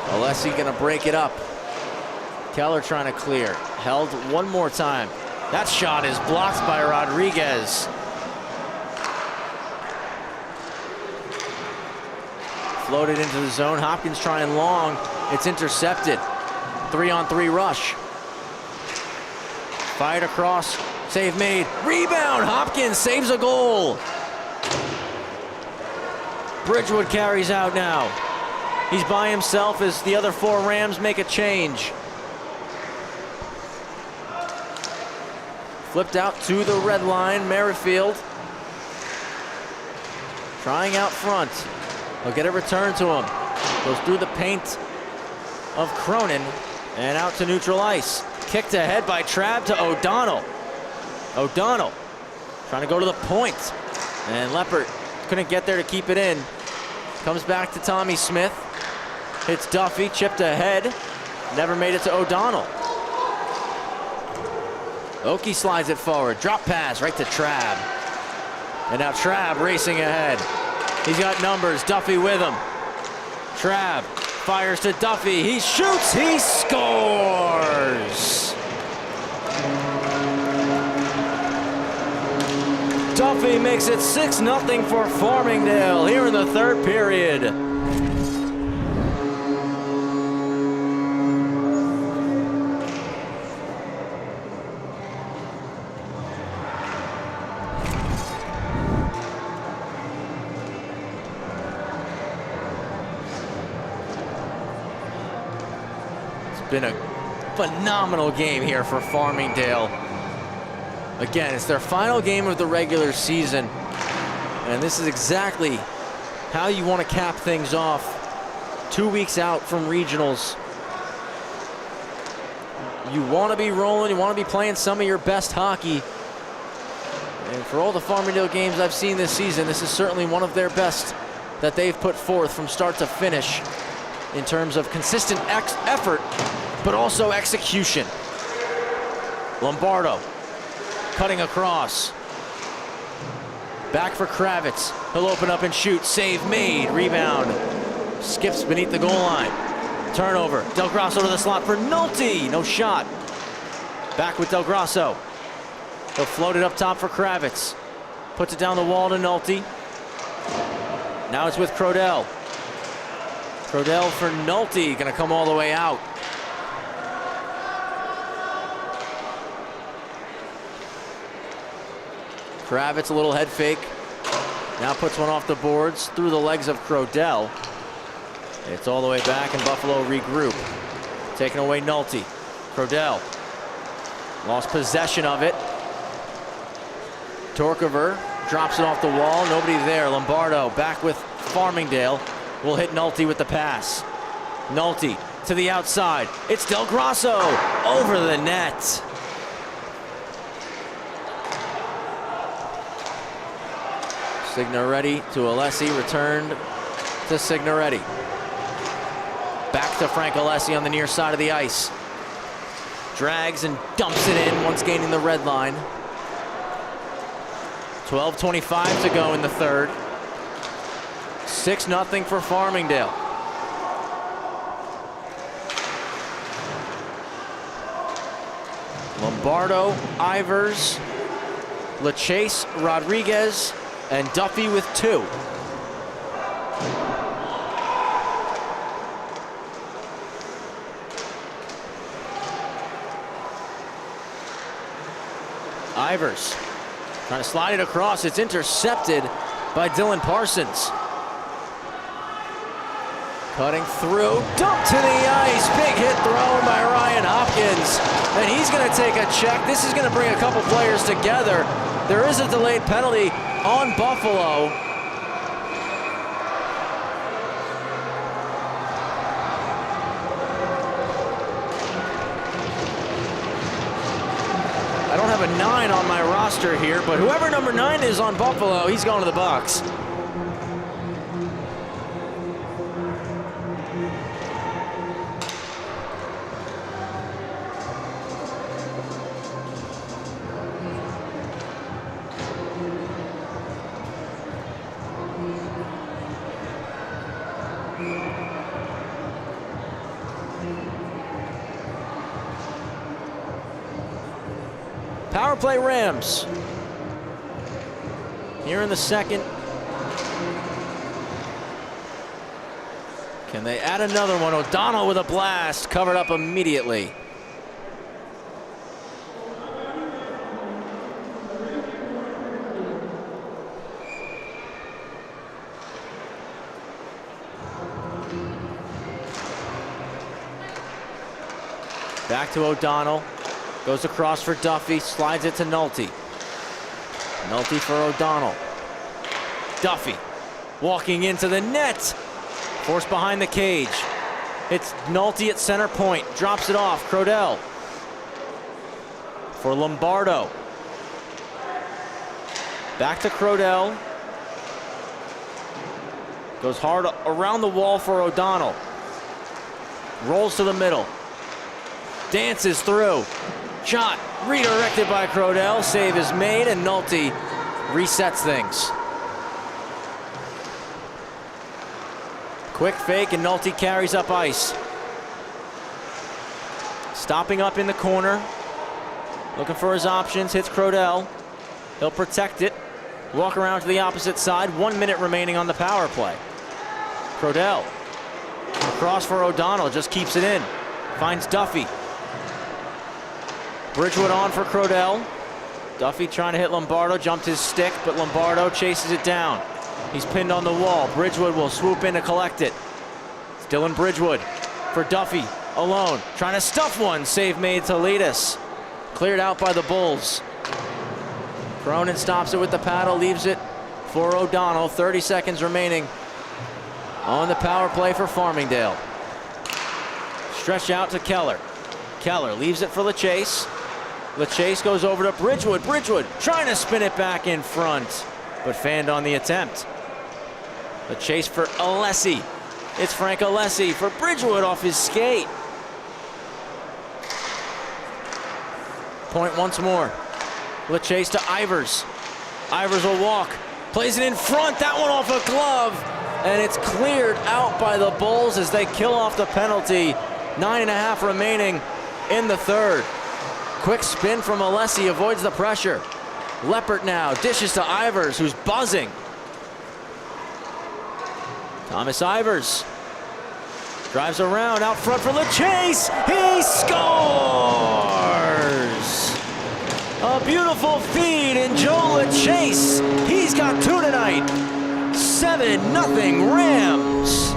Alessi gonna break it up. Keller trying to clear. Held one more time. That shot is blocked by Rodriguez. Floated into the zone. Hopkins trying long. It's intercepted. 3-on-3 rush. Fired across, save made, rebound, Hopkins saves a goal. Bridgewood carries out now. He's by himself as the other 4 Rams make a change. Flipped out to the red line, Merrifield. Trying out front. He'll get a return to him. Goes through the paint of Cronin and out to neutral ice. Kicked ahead by Trabb to O'Donnell. O'Donnell trying to go to the point. And Leppert couldn't get there to keep it in. Comes back to Tommy Smith. Hits Duffy, chipped ahead. Never made it to O'Donnell. Oki slides it forward. Drop pass right to Trabb. And now Trabb racing ahead. He's got numbers. Duffy with him. Trabb fires to Duffy. He shoots. He scores. Duffy makes it 6-0 for Farmingdale here in the third period. Been a phenomenal game here for Farmingdale. Again, it's their final game of the regular season, and this is exactly how you want to cap things off 2 weeks out from regionals. You want to be rolling, you want to be playing some of your best hockey, and for all the Farmingdale games I've seen this season, this is certainly one of their best that they've put forth from start to finish in terms of consistent effort, but also execution. Lombardo cutting across. Back for Kravitz. He'll open up and shoot. Save made. Rebound. Skips beneath the goal line. Turnover. Del Grasso to the slot for Nolte. No shot. Back with Del Grasso. He'll float it up top for Kravitz. Puts it down the wall to Nolte. Now it's with Crodell. Crodell for Nolte, gonna come all the way out. Kravitz, a little head fake. Now puts one off the boards through the legs of Crodell. It's all the way back and Buffalo regroup. Taking away Nolte. Crodell lost possession of it. Torkover drops it off the wall. Nobody there. Lombardo back with Farmingdale. Will hit Nolte with the pass. Nolte to the outside. It's Del Grasso over the net. Signoretti to Alessi, returned to Signoretti. Back to Frank Alessi on the near side of the ice. Drags and dumps it in once gaining the red line. 12:25 to go in the third. 6-0 for Farmingdale. Lombardo, Ivers, LaChase, Rodriguez, and Duffy with 2. Ivers trying to slide it across. It's intercepted by Dylan Parsons. Cutting through, dumped to the ice. Big hit thrown by Ryan Hopkins. And he's going to take a check. This is going to bring a couple players together. There is a delayed penalty on Buffalo. I don't have a 9 on my roster here, but whoever number 9 is on Buffalo, he's going to the box. Power play Rams. Here in the second. Can they add another one? O'Donnell with a blast, covered up immediately. Back to O'Donnell. Goes across for Duffy, slides it to Nolte. Nolte for O'Donnell. Duffy walking into the net. Forced behind the cage. It's Nolte at center point. Drops it off. Crodell for Lombardo. Back to Crodell. Goes hard around the wall for O'Donnell. Rolls to the middle. Dances through. Shot redirected by Crodell. Save is made, and Nolte resets things. Quick fake, and Nolte carries up ice. Stopping up in the corner. Looking for his options. Hits Crodell. He'll protect it. Walk around to the opposite side. 1 minute remaining on the power play. Crodell. Across for O'Donnell. Just keeps it in. Finds Duffy. Bridgewood on for Crodell. Duffy trying to hit Lombardo, jumped his stick, but Lombardo chases it down. He's pinned on the wall. Bridgewood will swoop in to collect it. It's Dylan Bridgewood for Duffy, alone. Trying to stuff one, save made to Leadus. Cleared out by the Bulls. Cronin stops it with the paddle, leaves it for O'Donnell. 30 seconds remaining on the power play for Farmingdale. Stretch out to Keller. Keller leaves it for LaChase. LaChase goes over to Bridgewood. Bridgewood trying to spin it back in front, but fanned on the attempt. LaChase for Alessi. It's Frank Alessi for Bridgewood off his skate. Point once more. LaChase to Ivers. Ivers will walk. Plays it in front. That one off a glove. And it's cleared out by the Bulls as they kill off the penalty. 9.5 remaining in the third. Quick spin from Alessi, avoids the pressure. Leppert now dishes to Ivers, who's buzzing. Thomas Ivers drives around out front for LaChase. He scores! A beautiful feed in Joe LaChase. He's got 2 tonight. 7-0 Rams.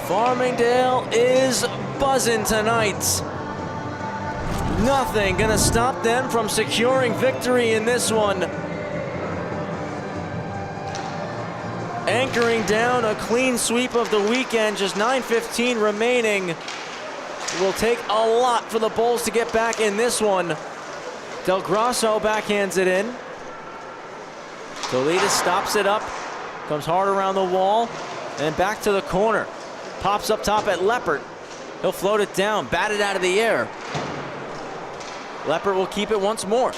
Farmingdale is buzzing tonight. Nothing gonna stop them from securing victory in this one. Anchoring down a clean sweep of the weekend, just 9:15 remaining. It will take a lot for the Bulls to get back in this one. Del Grosso backhands it in. Toledo stops it up, comes hard around the wall, and back to the corner. Pops up top at Leppert. He'll float it down, bat it out of the air. Leppert will keep it once more.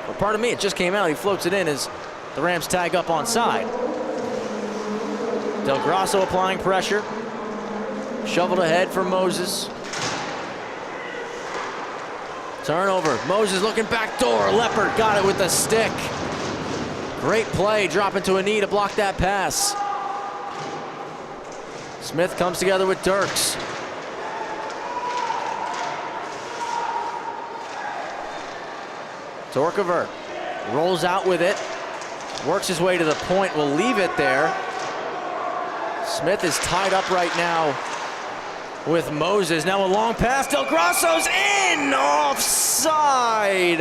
Well, pardon me, it just came out. He floats it in as the Rams tag up onside. Del Grosso applying pressure. Shoveled ahead for Moses. Turnover. Moses looking back door. Leppert got it with the stick. Great play, dropping to a knee to block that pass. Smith comes together with Dirks. Torkever rolls out with it. Works his way to the point. Will leave it there. Smith is tied up right now with Moses. Now a long pass. Del Grosso's in! Offside!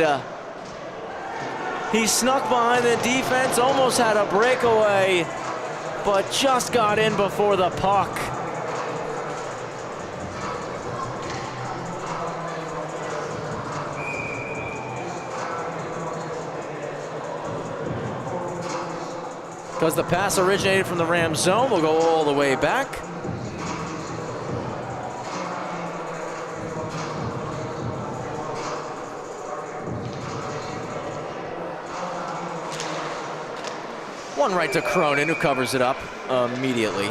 He snuck behind the defense, almost had a breakaway, but just got in before the puck. Because the pass originated from the Rams zone, we'll go all the way back. One right to Cronin, who covers it up immediately.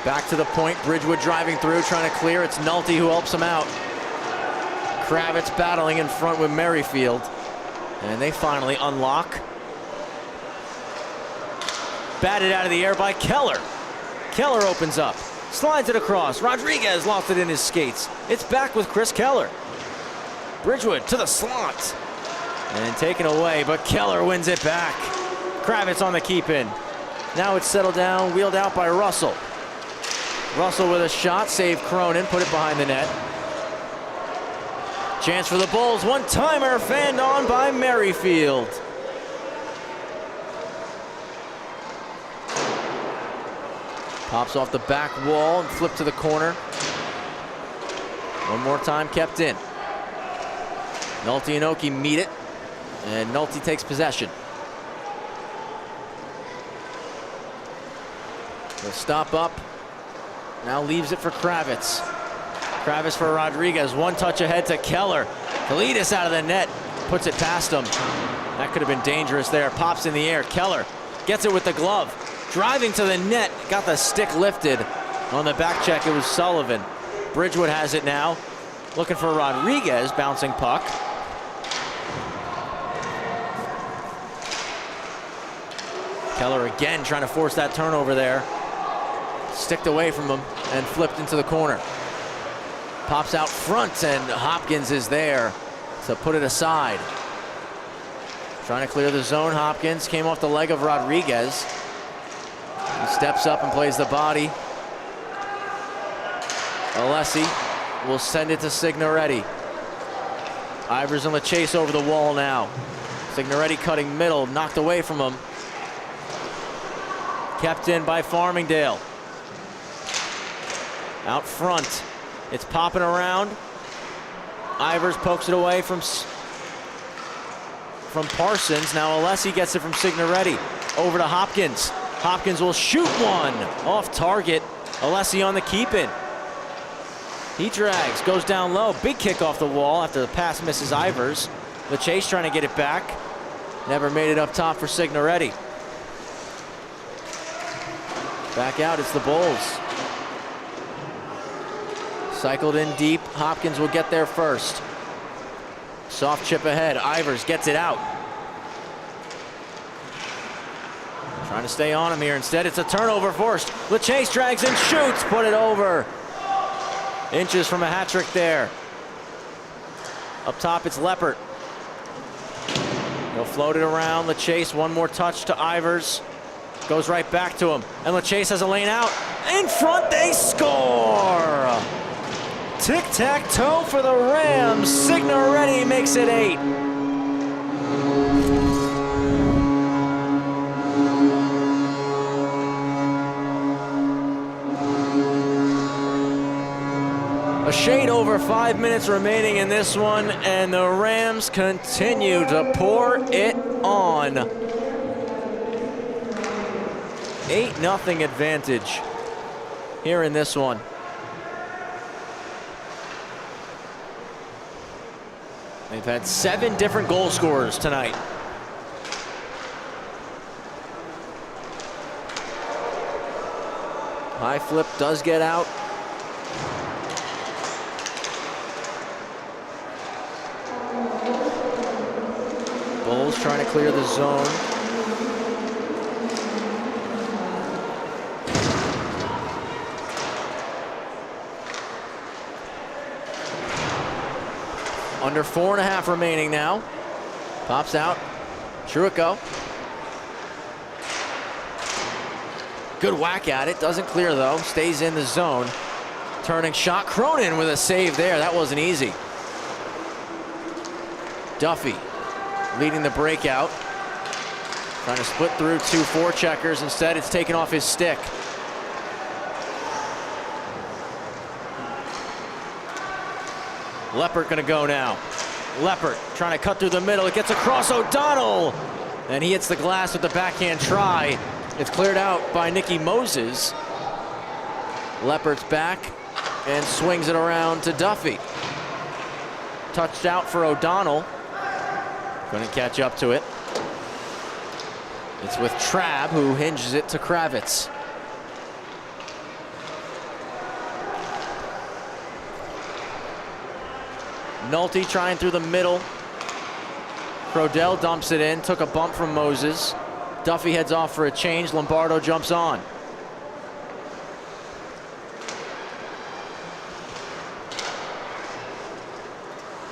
Back to the point, Bridgewood driving through, trying to clear. It's Nolte who helps him out. Kravitz battling in front with Merrifield. And they finally unlock. Batted out of the air by Keller. Keller opens up, slides it across. Rodriguez lost it in his skates. It's back with Chris Keller. Bridgewood to the slot. And taken away, but Keller wins it back. Kravitz on the keep-in. Now it's settled down, wheeled out by Russell. Russell with a shot, save Cronin, put it behind the net. Chance for the Bulls, one-timer fanned on by Merrifield. Pops off the back wall and flipped to the corner. One more time kept in. Nolte and Oki meet it, and Nolte takes possession. He'll stop up. Now leaves it for Kravitz. Kravitz for Rodriguez. One touch ahead to Keller. Kalidas out of the net. Puts it past him. That could have been dangerous there. Pops in the air. Keller gets it with the glove. Driving to the net. Got the stick lifted. On the back check, it was Sullivan. Bridgewood has it now. Looking for Rodriguez. Bouncing puck. Keller again trying to force that turnover there. Sticked away from him and flipped into the corner. Pops out front and Hopkins is there to put it aside. Trying to clear the zone. Hopkins came off the leg of Rodriguez. He steps up and plays the body. Alessi will send it to Signoretti. Ivers and LaChase over the wall now. Signoretti cutting middle, knocked away from him. Kept in by Farmingdale. Out front, it's popping around. Ivers pokes it away from Parsons. Now Alessi gets it from Signoretti. Over to Hopkins. Hopkins will shoot one off target. Alessi on the keep-in. He drags, goes down low. Big kick off the wall after the pass misses Ivers. LaChase trying to get it back. Never made it up top for Signoretti. Back out, it's the Bulls. Cycled in deep. Hopkins will get there first. Soft chip ahead. Ivers gets it out. Trying to stay on him here. Instead, it's a turnover forced. LaChase drags and shoots. Put it over. Inches from a hat trick there. Up top, it's Leppert. He'll float it around. LaChase, one more touch to Ivers. Goes right back to him. And LaChase has a lane out. In front, they score! Tic-tac-toe for the Rams. Signoretti makes it 8. A shade over 5 minutes remaining in this one, and the Rams continue to pour it on. 8-0 advantage here in this one. They've had 7 different goal scorers tonight. High flip does get out. Bulls trying to clear the zone. Under 4.5 remaining now. Pops out. Truico. Good whack at it. Doesn't clear though. Stays in the zone. Turning shot. Cronin with a save there. That wasn't easy. Duffy leading the breakout. Trying to split through 2 forecheckers. Instead, it's taken off his stick. Leppert gonna go now. Leppert trying to cut through the middle. It gets across O'Donnell. And he hits the glass with the backhand try. It's cleared out by Nicky Moses. Leppert's back and swings it around to Duffy. Touched out for O'Donnell. Couldn't catch up to it. It's with Trabb, who hinges it to Kravitz. Nolte trying through the middle. Crodell dumps it in, took a bump from Moses. Duffy heads off for a change. Lombardo jumps on.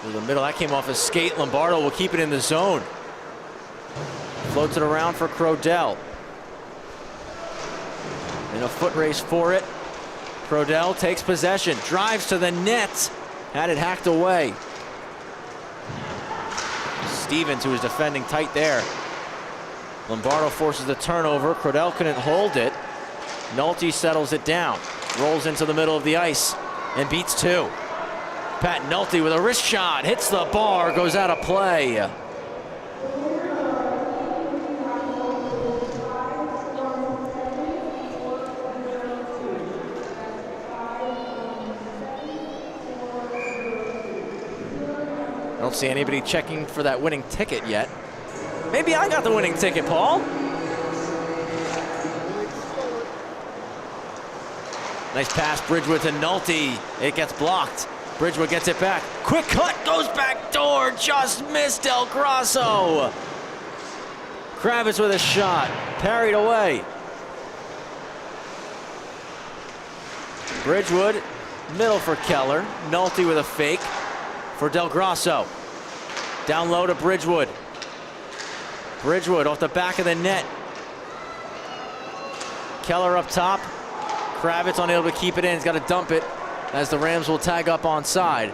Through the middle, that came off a skate. Lombardo will keep it in the zone. Floats it around for Crodell. In a foot race for it. Crodell takes possession, drives to the net. Had it hacked away. Stevens, who was defending tight there. Lombardo forces the turnover. Crodell couldn't hold it. Nolte settles it down. Rolls into the middle of the ice and beats 2. Pat Nolte with a wrist shot. Hits the bar, goes out of play. I don't see anybody checking for that winning ticket yet. Maybe I got the winning ticket, Paul. Nice pass, Bridgewood to Nolte. It gets blocked. Bridgewood gets it back. Quick cut, goes back door. Just missed Del Grosso. Kravitz with a shot. Parried away. Bridgewood, middle for Keller. Nolte with a fake for Del Grosso. Down low to Bridgewood. Bridgewood off the back of the net. Keller up top. Kravitz unable to keep it in. He's got to dump it as the Rams will tag up onside.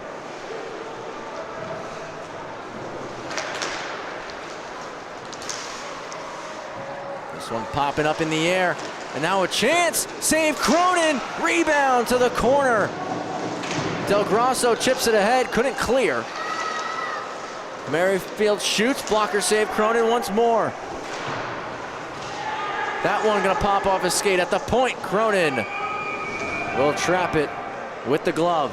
This one popping up in the air. And now a chance. Save Cronin. Rebound to the corner. Del Grosso chips it ahead. Couldn't clear. Merrifield shoots. Blocker save. Cronin once more. That one gonna pop off his skate at the point. Cronin will trap it with the glove.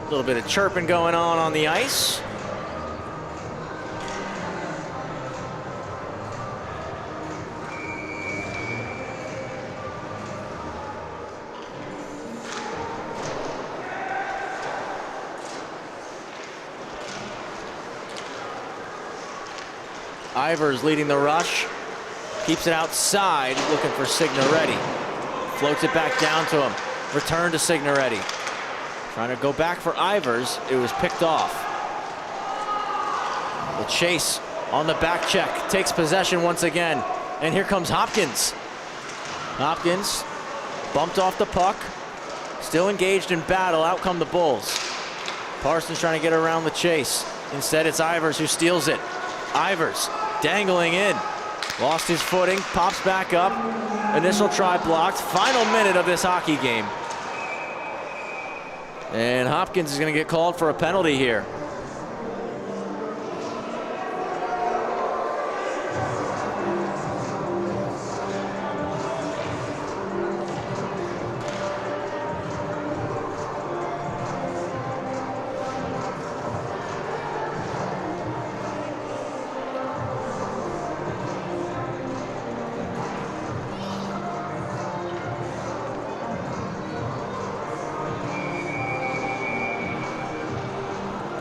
A little bit of chirping going on the ice. Ivers leading the rush. Keeps it outside, looking for Signoretti. Floats it back down to him. Return to Signoretti. Trying to go back for Ivers. It was picked off. The chase on the back check. Takes possession once again. And here comes Hopkins. Hopkins bumped off the puck. Still engaged in battle. Out come the Bulls. Parsons trying to get around the chase. Instead, it's Ivers who steals it. Ivers dangling in. Lost his footing. Pops back up. Initial try blocked. Final minute of this hockey game. And Hopkins is going to get called for a penalty here.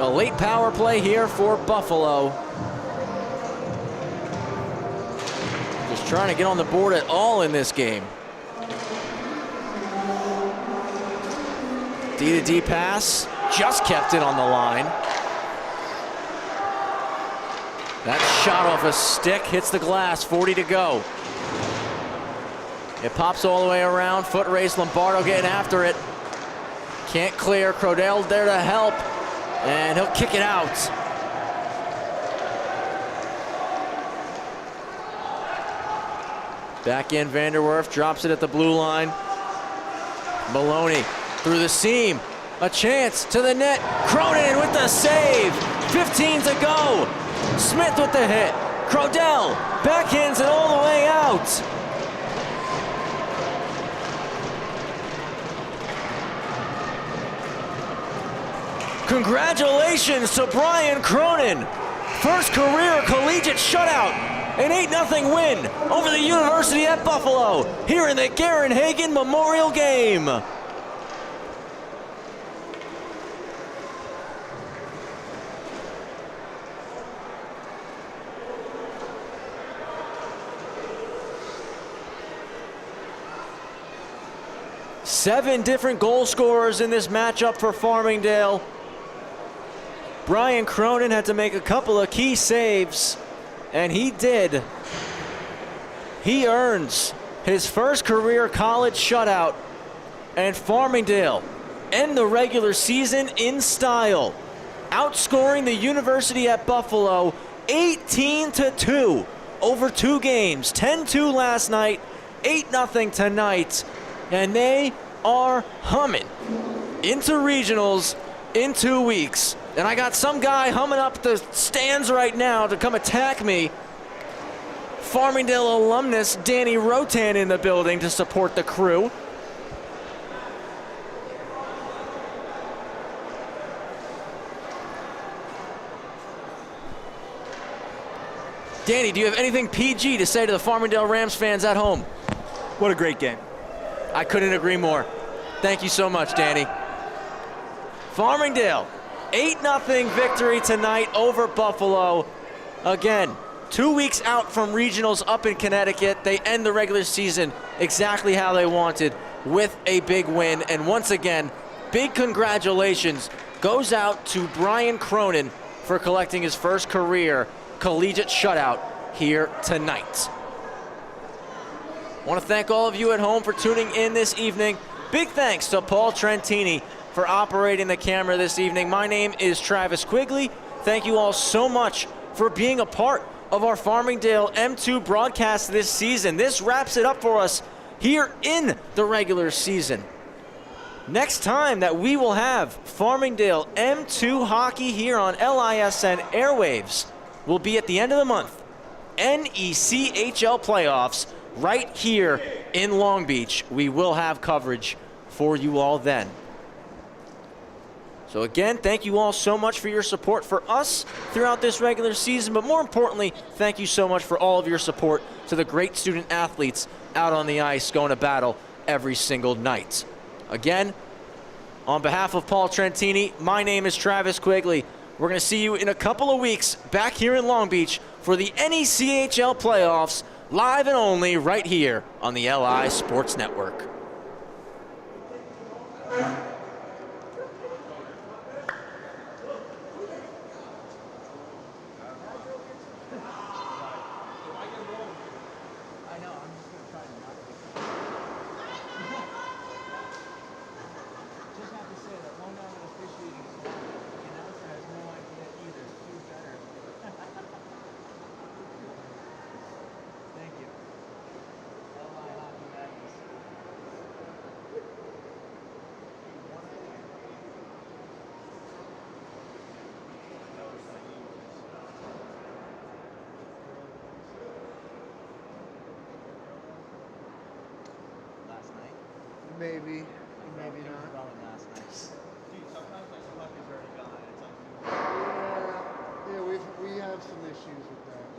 A late power play here for Buffalo. Just trying to get on the board at all in this game. D-to-D pass, just kept it on the line. That shot off a stick, hits the glass, 40 to go. It pops all the way around, foot race, Lombardo getting after it. Can't clear, Crodell there to help, and he'll kick it out. Back in, Vanderwerf drops it at the blue line. Maloney through the seam, a chance to the net. Cronin with the save, 15 to go. Smith with the hit. Crodell backhands it all the way out. Congratulations to Brian Cronin. First career collegiate shutout. An 8-0 win over the University at Buffalo here in the Garen Hagen Memorial Game. Seven different goal scorers in this matchup for Farmingdale. Brian Cronin had to make a couple of key saves, and he did. He earns his first career college shutout, and Farmingdale end the regular season in style, outscoring the University at Buffalo 18-2 over 2 games, 10-2 last night, 8-0 tonight, and they are humming into regionals in 2 weeks. And I got some guy humming up the stands right now to come attack me. Farmingdale alumnus Danny Rotan in the building to support the crew. Danny, do you have anything PG to say to the Farmingdale Rams fans at home? What a great game. I couldn't agree more. Thank you so much, Danny. Farmingdale, 8-0 victory tonight over Buffalo. Again, 2 weeks out from regionals up in Connecticut. They end the regular season exactly how they wanted, with a big win. And once again, big congratulations goes out to Brian Cronin for collecting his first career collegiate shutout here tonight. I want to thank all of you at home for tuning in this evening. Big thanks to Paul Trentini for operating the camera this evening. My name is Travis Quigley. Thank you all so much for being a part of our Farmingdale M2 broadcast this season. This wraps it up for us here in the regular season. Next time that we will have Farmingdale M2 hockey here on LISN airwaves will be at the end of the month. NECHL playoffs right here in Long Beach. We will have coverage for you all then. So again, thank you all so much for your support for us throughout this regular season, but more importantly, thank you so much for all of your support to the great student athletes out on the ice going to battle every single night. Again, on behalf of Paul Trentini, my name is Travis Quigley. We're going to see you in a couple of weeks back here in Long Beach for the NECHL playoffs, live and only right here on the LI Sports Network. Maybe, maybe not. Yeah, we have some issues with that.